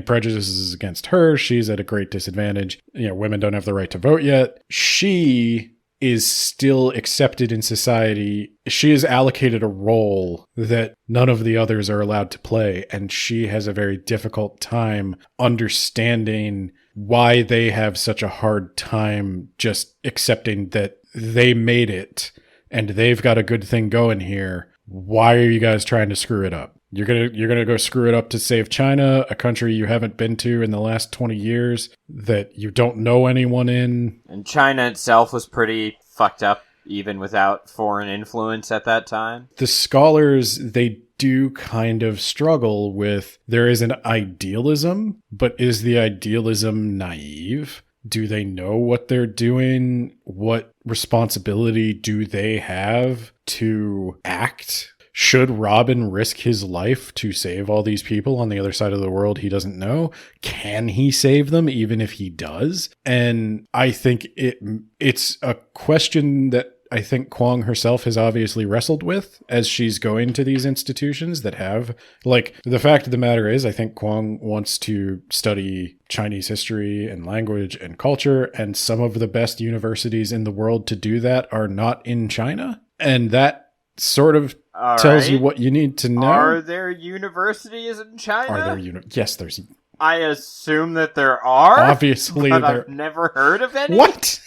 prejudices against her. She's at a great disadvantage. Women don't have the right to vote yet. She is still accepted in society. She is allocated a role that none of the others are allowed to play, and she has a very difficult time understanding why they have such a hard time just accepting that they made it and they've got a good thing going here. Why are you guys trying to screw it up? You're gonna go screw it up to save China, a country you haven't been to in the last 20 years, that you don't know anyone in. And China itself was pretty fucked up, even without foreign influence at that time. The scholars, they do kind of struggle with, there is an idealism, but is the idealism naive? Do they know what they're doing? What responsibility do they have to act? Should Robin risk his life to save all these people on the other side of the world he doesn't know? Can he save them even if he does? And I think it's a question that I think Kuang herself has obviously wrestled with as she's going to these institutions that have, like, the fact of the matter is, I think Kuang wants to study Chinese history and language and culture, and some of the best universities in the world to do that are not in China. And that sort of tells you what you need to know. Are there universities in China? Yes, there's. I assume that there are. Obviously, but I've never heard of any. What?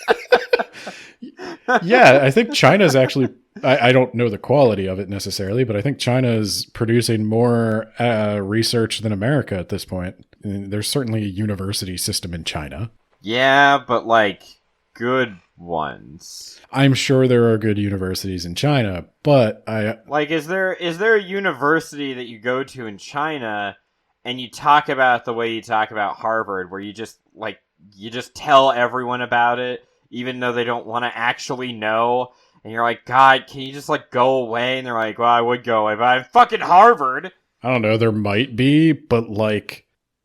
Yeah, I think China's actually. I don't know the quality of it necessarily, but I think China is producing more research than America at this point. And there's certainly a university system in China. Yeah, but like good ones. I'm sure there are good universities in China, but is there a university that you go to in China and you talk about the way you talk about Harvard, where you just tell everyone about it, even though they don't want to actually know, and you're like, God, can you just go away? And they're like, well, I would go away, but I'm fucking Harvard. I don't know, there might be, but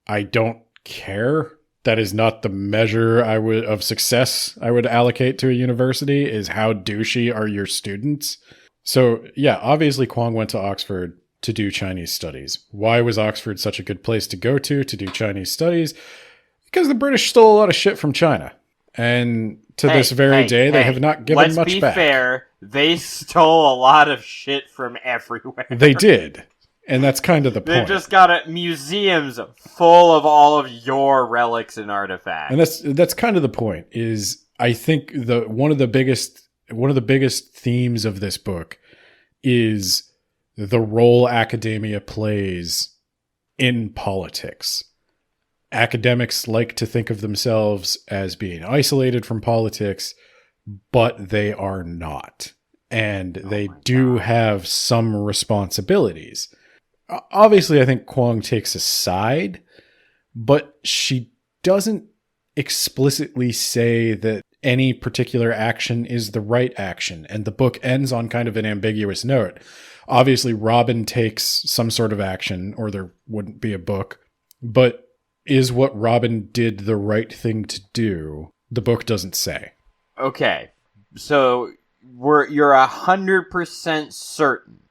I don't care. That is not the measure of success I would allocate to a university, is how douchey are your students. So yeah, obviously Kuang went to Oxford to do Chinese studies. Why was Oxford such a good place to go to do Chinese studies? Because the British stole a lot of shit from China. And to this very day, they have not given much back. Let's be fair, they stole a lot of shit from everywhere. They did. And that's kind of the point. They've just got museums full of all of your relics and artifacts. And that's kind of the point. Is I think one of the biggest themes of this book is the role academia plays in politics. Academics like to think of themselves as being isolated from politics, but they are not. And they do have some responsibilities. Obviously, I think Kuang takes a side, but she doesn't explicitly say that any particular action is the right action. And the book ends on kind of an ambiguous note. Obviously, Robin takes some sort of action, or there wouldn't be a book. But is what Robin did the right thing to do? The book doesn't say. Okay, so you're 100% certain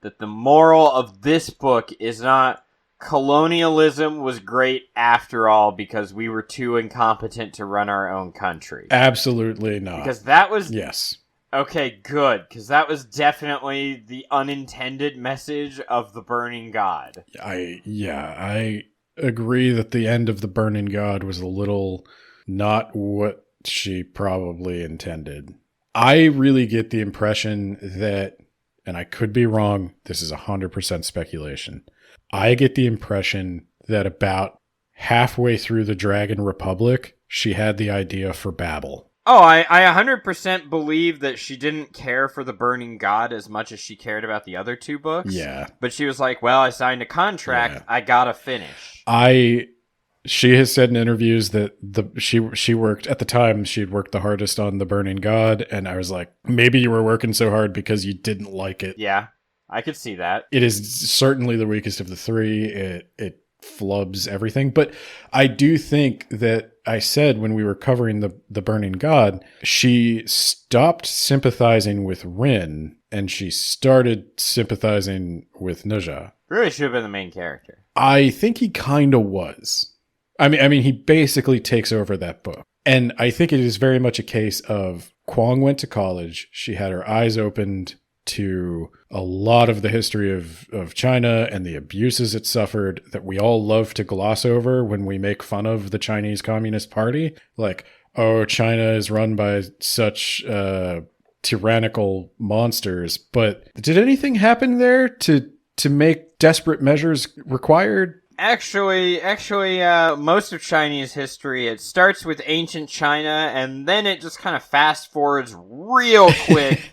that the moral of this book is not colonialism was great after all because we were too incompetent to run our own country. Absolutely not. Because that was... Yes. Okay, good. Because that was definitely the unintended message of the Burning God. I agree that the end of the Burning God was a little not what she probably intended. I really get the impression that, and I could be wrong, this is 100% speculation. I get the impression that about halfway through the Dragon Republic, she had the idea for Babel. Oh, I 100% believe that she didn't care for the Burning God as much as she cared about the other two books. Yeah. But she was like, well, I signed a contract, yeah. I gotta finish. She has said in interviews that she worked, at the time, she'd worked the hardest on the Burning God, and I was like, maybe you were working so hard because you didn't like it. Yeah, I could see that. It is certainly the weakest of the three. It flubs everything. But I do think that I said when we were covering the Burning God, she stopped sympathizing with Rin, and she started sympathizing with Neja. Really should have been the main character. I think he kind of was. I mean, he basically takes over that book. And I think it is very much a case of Kuang went to college. She had her eyes opened to a lot of the history of China and the abuses it suffered that we all love to gloss over when we make fun of the Chinese Communist Party. Like, oh, China is run by such tyrannical monsters. But did anything happen there to make desperate measures required? Actually, most of Chinese history, it starts with ancient China, and then it just kind of fast forwards real quick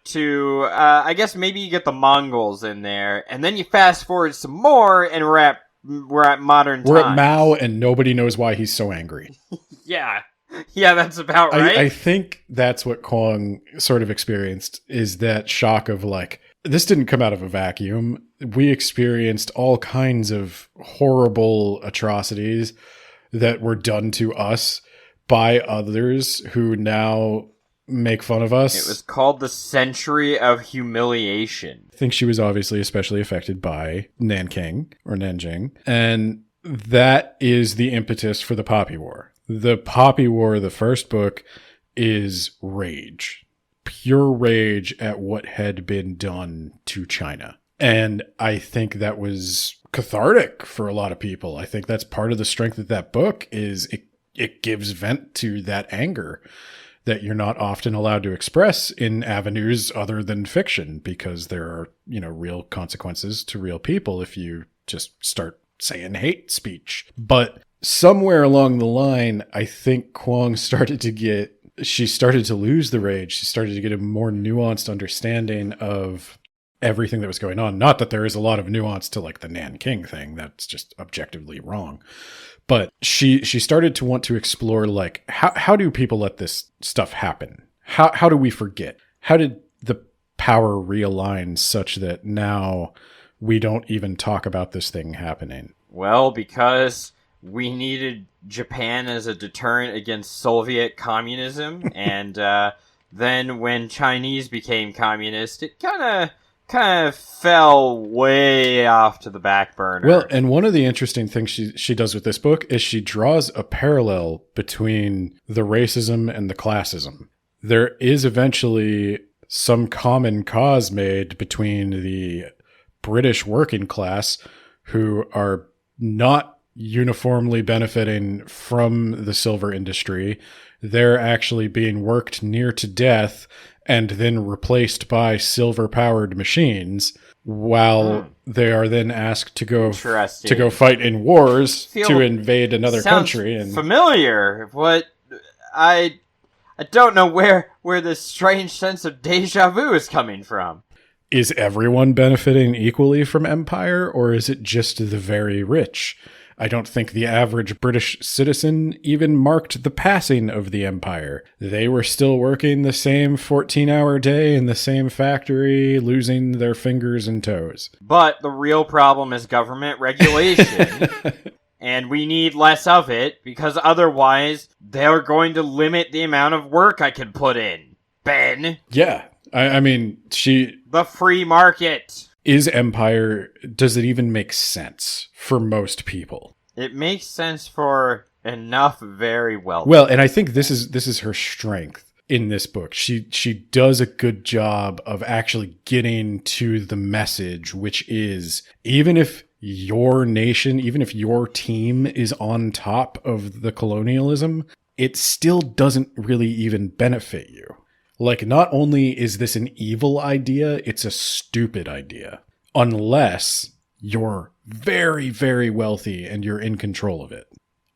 to, I guess maybe you get the Mongols in there, and then you fast forward some more, and we're at modern times. We're at Mao, and nobody knows why he's so angry. Yeah, that's about right. I think that's what Kuang sort of experienced, is that shock of like, this didn't come out of a vacuum. We experienced all kinds of horrible atrocities that were done to us by others who now make fun of us. It was called the Century of Humiliation. I think she was obviously especially affected by Nanking or Nanjing. And that is the impetus for the Poppy War. The Poppy War, the first book, is rage. Pure rage at what had been done to China. And I think that was cathartic for a lot of people. I think that's part of the strength of that book is it gives vent to that anger that you're not often allowed to express in avenues other than fiction, because there are, real consequences to real people if you just start saying hate speech. But somewhere along the line, I think Kuang started to lose the rage. She started to get a more nuanced understanding of everything that was going on. Not that there is a lot of nuance to like the Nanking thing. That's just objectively wrong. But she started to want to explore like how do people let this stuff happen? How do we forget? How did the power realign such that now we don't even talk about this thing happening? Well, because we needed Japan as a deterrent against Soviet communism, and then when Chinese became communist, it kind of fell way off to the back burner. Well, and one of the interesting things she does with this book is she draws a parallel between the racism and the classism. There is eventually some common cause made between the British working class, who are not uniformly benefiting from the silver industry. They're actually being worked near to death and then replaced by silver-powered machines, while they are then asked to go fight in wars to invade another country. And familiar. What I don't know where this strange sense of deja vu is coming from. Is everyone benefiting equally from empire, or is it just the very rich? I don't think the average British citizen even marked the passing of the empire. They were still working the same 14-hour day in the same factory, losing their fingers and toes. But the real problem is government regulation. And we need less of it, because otherwise they're going to limit the amount of work I can put in. Ben? Yeah. I mean, the free market. Is empire, does it even make sense for most people? It makes sense for enough very well. Well, and I think this is her strength in this book. She does a good job of actually getting to the message, which is, even if your nation, even if your team is on top of the colonialism, it still doesn't really even benefit you. Like, not only is this an evil idea, it's a stupid idea. Unless you're very, very wealthy and you're in control of it.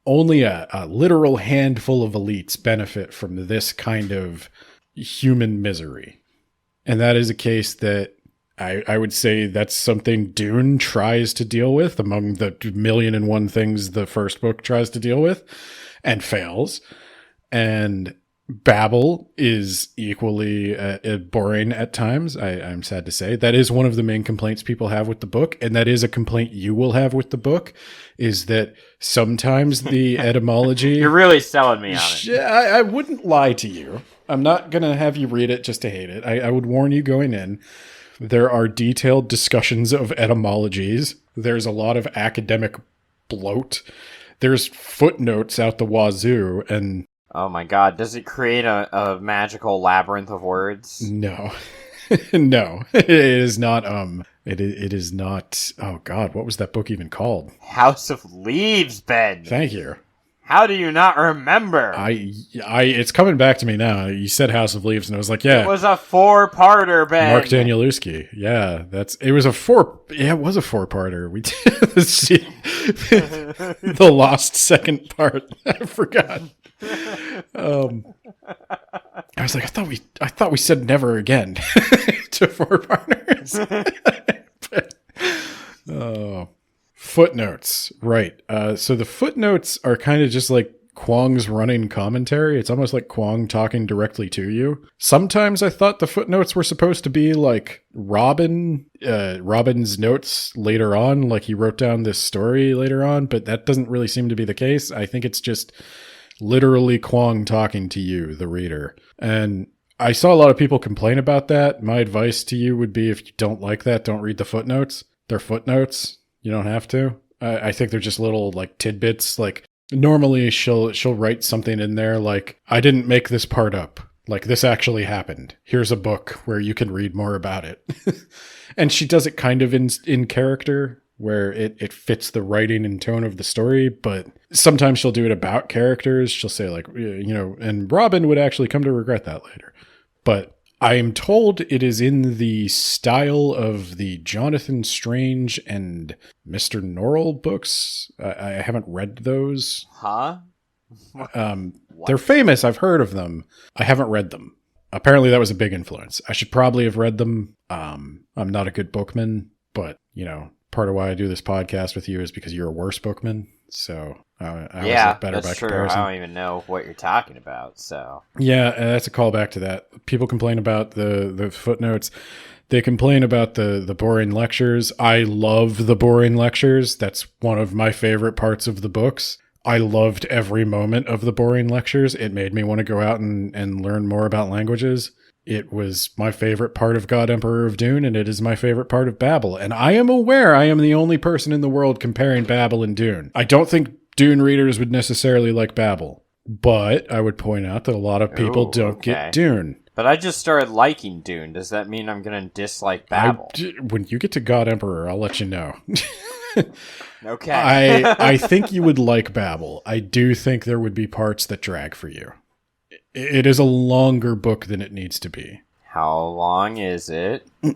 Only a literal handful of elites benefit from this kind of human misery. And that is a case that I would say that's something Dune tries to deal with among the 1,000,001 things the first book tries to deal with and fails. And Babel is equally boring at times, I'm sad to say. That is one of the main complaints people have with the book, and that is a complaint you will have with the book, is that sometimes the etymology... You're really selling me on it. I wouldn't lie to you. I'm not going to have you read it just to hate it. I would warn you going in. There are detailed discussions of etymologies. There's a lot of academic bloat. There's footnotes out the wazoo, and... Oh my god, does it create a magical labyrinth of words? No. No. It is not, it is not, oh god, what was that book even called? House of Leaves, Ben! Thank you. How do you not remember? It's coming back to me now. You said House of Leaves, and I was like, yeah. It was a 4-parter, Ben! Mark Danielewski. Yeah, it was a 4-parter. We did the lost second part. I forgot. I was like, I thought we said never again to 4-parters. Oh, footnotes, right? So the footnotes are kind of just like Kuang's running commentary. It's almost like Kuang talking directly to you. Sometimes I thought the footnotes were supposed to be like Robin's notes later on, like he wrote down this story later on, but that doesn't really seem to be the case. I think it's just literally Kuang talking to you, the reader. And I saw a lot of people complain about that. My advice to you would be, if you don't like that, don't read the footnotes. They're footnotes. You don't have to. I think they're just little like tidbits. Like normally she'll write something in there like, I didn't make this part up. Like, this actually happened. Here's a book where you can read more about it. And she does it kind of in character, where it fits the writing and tone of the story, but sometimes she'll do it about characters. She'll say like, and Robin would actually come to regret that later. But I am told it is in the style of the Jonathan Strange and Mr. Norrell books. I haven't read those. Huh? They're famous. I've heard of them. I haven't read them. Apparently that was a big influence. I should probably have read them. I'm not a good bookman, but, part of why I do this podcast with you is because you're a worse bookman. So I was better that's by true. comparison. I don't even know what you're talking about. So yeah, that's a callback to that. People complain about the footnotes. They complain about the boring lectures. I love the boring lectures. That's one of my favorite parts of the books. I loved every moment of the boring lectures. It made me want to go out and learn more about languages. It was my favorite part of God Emperor of Dune, and it is my favorite part of Babel. And I am aware I am the only person in the world comparing Babel and Dune. I don't think Dune readers would necessarily like Babel, but I would point out that a lot of people don't get Dune. But I just started liking Dune. Does that mean I'm going to dislike Babel? When you get to God Emperor, I'll let you know. Okay. I think you would like Babel. I do think there would be parts that drag for you. It is a longer book than it needs to be. How long is it? All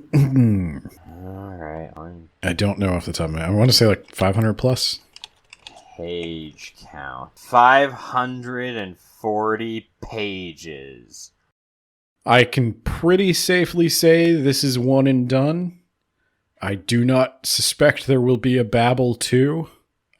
right. I don't know off the top of my head. I want to say like 500 plus. Page count. 540 pages. I can pretty safely say this is one and done. I do not suspect there will be a Babel 2.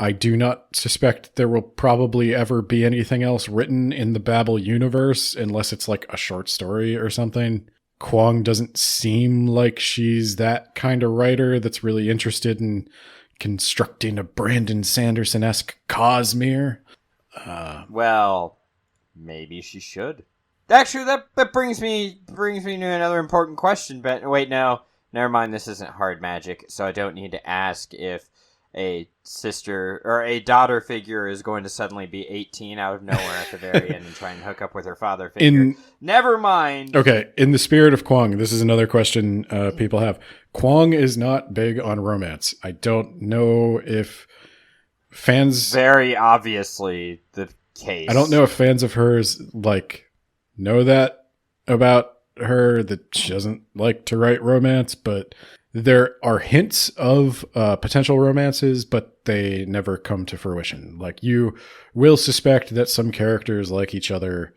I do not suspect there will probably ever be anything else written in the Babel universe unless it's like a short story or something. Kuang doesn't seem like she's that kind of writer that's really interested in constructing a Brandon Sanderson-esque Cosmere. Well, maybe she should. Actually, that brings me to another important question. But wait, no, never mind. This isn't hard magic, so I don't need to ask if a sister or a daughter figure is going to suddenly be 18 out of nowhere at the very end and try and hook up with her father figure. Never mind. Okay, in the spirit of Kuang, this is another question people have. Kuang is not big on romance. I don't know if fans... Very obviously the case. I don't know if fans of hers, know that about her, that she doesn't like to write romance, but... There are hints of potential romances, but they never come to fruition. You will suspect that some characters like each other,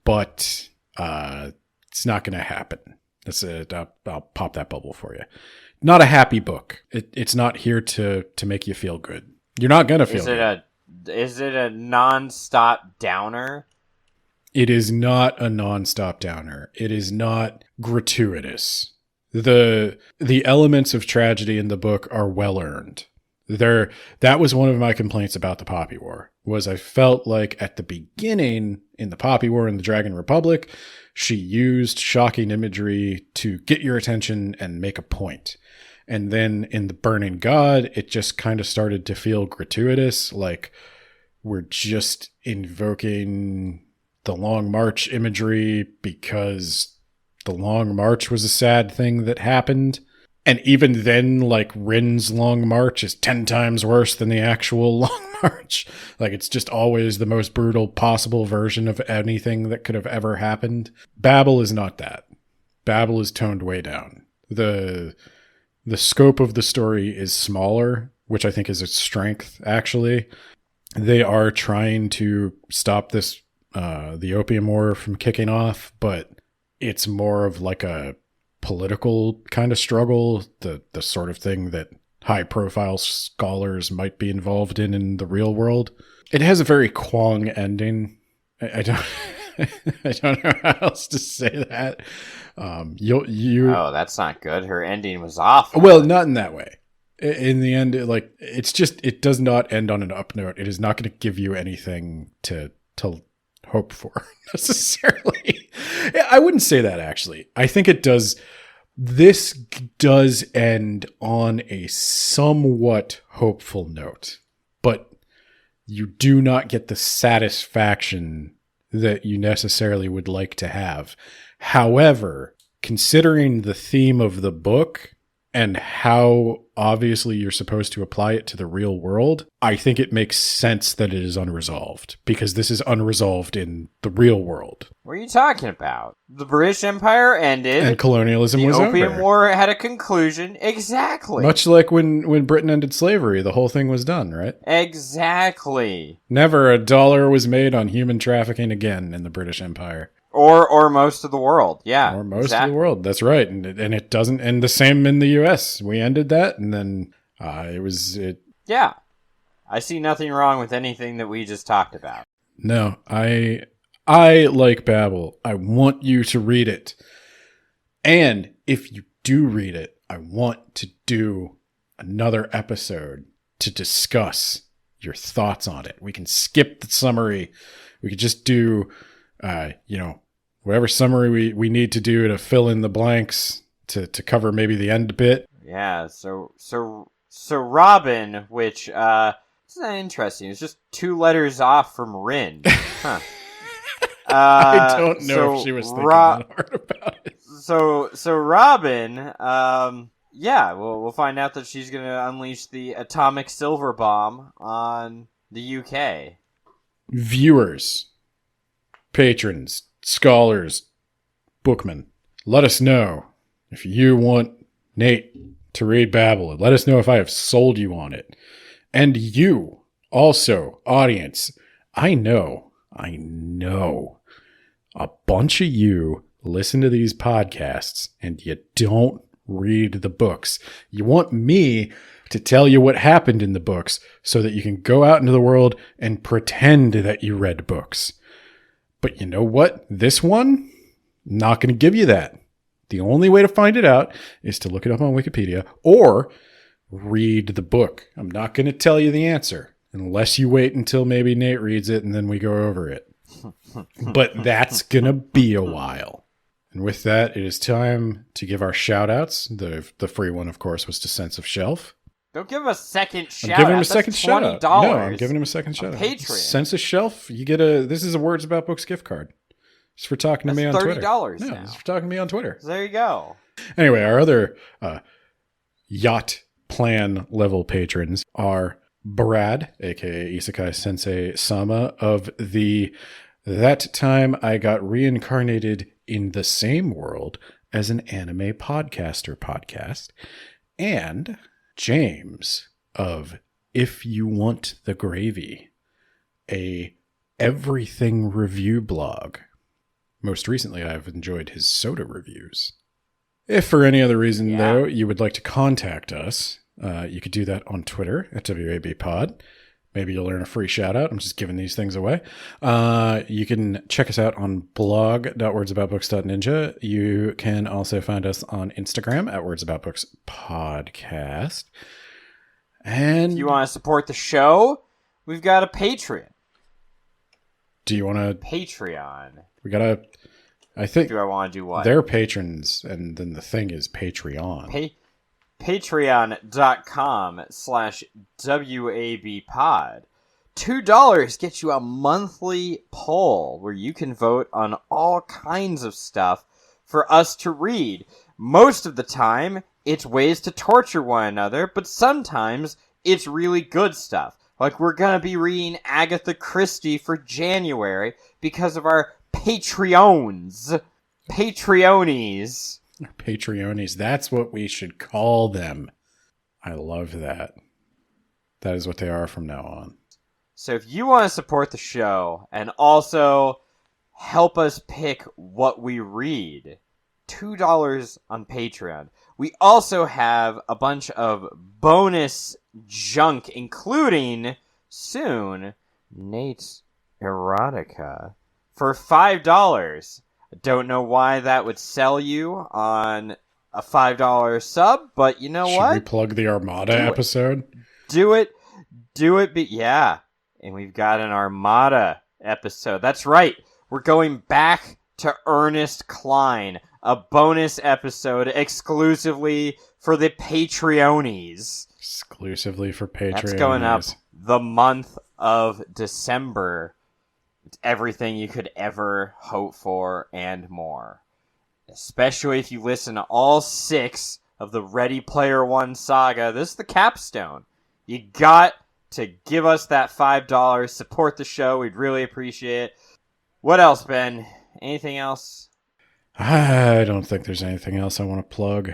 but it's not going to happen. That's it. I'll pop that bubble for you. Not a happy book. It's not here to make you feel good. You're not going to feel good. Is it a non-stop downer? It is not a non-stop downer. It is not gratuitous. The elements of tragedy in the book are well earned. That was one of my complaints about the Poppy War, was I felt like at the beginning in the Poppy War and the Dragon Republic, she used shocking imagery to get your attention and make a point. And then in the Burning God, it just kind of started to feel gratuitous, like we're just invoking the Long March imagery because the Long March was a sad thing that happened. And even then, Rin's Long March is 10 times worse than the actual Long March. It's just always the most brutal possible version of anything that could have ever happened. Babel is not that. Babel is toned way down. The scope of the story is smaller, which I think is a strength, actually. They are trying to stop this, the Opium War from kicking off, but it's more of a political kind of struggle, the sort of thing that high-profile scholars might be involved in the real world. It has a very Kuang ending. I don't I don't know how else to say that. Oh, that's not good. Her ending was awful. Well, not in that way. In the end, it does not end on an up note. It is not going to give you anything to hope for necessarily. I wouldn't say that, actually. I think it does. This does end on a somewhat hopeful note, but you do not get the satisfaction that you necessarily would like to have. However, considering the theme of the book and how obviously you're supposed to apply it to the real world, I think it makes sense that it is unresolved, because this is unresolved in the real world. What are you talking about? The British Empire ended. And colonialism was over. The Opium War had a conclusion. Exactly. Much like when Britain ended slavery, the whole thing was done, right? Exactly. Never a dollar was made on human trafficking again in the British Empire. Or most of the world, yeah. Or most of the world, that's right. And it doesn't, and the same in the U.S. We ended that, and then it. Yeah. I see nothing wrong with anything that we just talked about. No, I like Babel. I want you to read it. And if you do read it, I want to do another episode to discuss your thoughts on it. We can skip the summary. We could just do, whatever summary we need to do to fill in the blanks to cover maybe the end bit. Yeah, so Robin, which it's not interesting. It's just 2 letters off from Rin. Huh. I don't know if she was thinking that hard about it. So Robin, we'll find out that she's gonna unleash the atomic silver bomb on the UK. Viewers, patrons, scholars, bookmen, let us know if you want Nate to read Babel. Let us know if I have sold you on it. And you, also, audience, I know a bunch of you listen to these podcasts and you don't read the books. You want me to tell you what happened in the books so that you can go out into the world and pretend that you read books. But you know what? This one, not going to give you that. The only way to find it out is to look it up on Wikipedia or read the book. I'm not going to tell you the answer unless you wait until maybe Nate reads it and then we go over it. But that's going to be a while. And with that, it is time to give our shout outs. The free one, of course, was to Sense of Shelf. Don't give him a second shout out. I'm giving him a second shout out. $20. No, I'm giving him a second shout out. Patreon. Sense of Shelf, you get this is a Words About Books gift card. Just for talking to me on Twitter. $30 no, now. Just for talking to me on Twitter. So there you go. Anyway, our other yacht plan level patrons are Brad, aka Isekai Sensei Sama of That Time I Got Reincarnated in the Same World as an Anime Podcaster podcast, and James of If You Want the Gravy, a everything review blog. Most recently, I've enjoyed his soda reviews. If for any other reason, though, you would like to contact us, you could do that on Twitter at WABpod. Maybe you'll earn a free shout out. I'm just giving these things away. You can check us out on blog.wordsaboutbooks.ninja. You can also find us on Instagram at Words About Books Podcast. And if you want to support the show, we've got a Patreon. Do you want to... Patreon. We got to... I think... Do I want to do what? They're patrons, and then the thing is Patreon. Patreon.com/WABpod. $2 gets you a monthly poll where you can vote on all kinds of stuff for us to read. Most of the time, it's ways to torture one another, but sometimes it's really good stuff. Like we're going to be reading Agatha Christie for January because of our Patreons. Patreonies. Patreonies. That's what we should call them. I love that. That is what they are from now on. So if you want to support the show and also help us pick what we read, $2 on Patreon. We also have a bunch of bonus junk, including, soon, Nate's Erotica for $5. I don't know why that would sell you on a $5 sub, but you know what? Should we plug the Armada episode? Do it, but yeah. And we've got an Armada episode. That's right. We're going back to Ernest Cline, a bonus episode exclusively for the Patreonies. Exclusively for Patreonies. That's going up the month of December. It's everything you could ever hope for and more. Especially if you listen to all 6 of the Ready Player One saga. This is the capstone. You got to give us that $5, support the show. We'd really appreciate it. What else, Ben? Anything else? I don't think there's anything else I want to plug.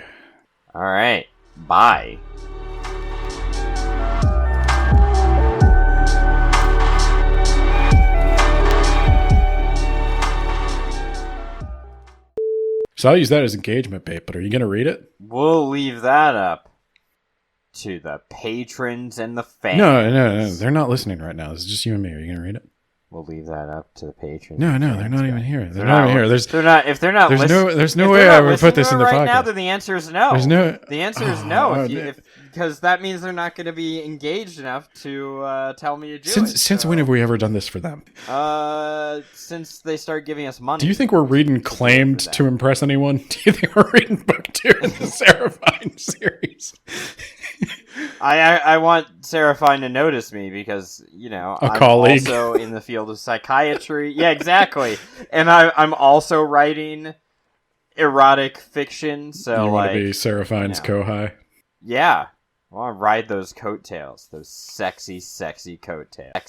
All right. Bye. So I'll use that as engagement bait, but are you going to read it? We'll leave that up to the patrons and the fans. No. They're not listening right now. This is just you and me. Are you going to read it? We'll leave that up to the patrons. No, they're not even here. They're not even here. If they're not there's no way I would put this in the right podcast. Now, then the answer is no. The answer is no. Because that means they're not going to be engaged enough to tell me to do it. Since when have we ever done this for them? Since they started giving us money. Do you think we're reading Claimed to impress anyone? Do you think we're reading book 2 in the Sarah Fine series? I want Sarah Fine to notice me because, I'm colleague. Also in the field of psychiatry. Yeah, exactly. And I'm also writing erotic fiction. So you want to be Sarah Fine's co-high? Yeah. I want to ride those coattails. Those sexy, sexy coattails.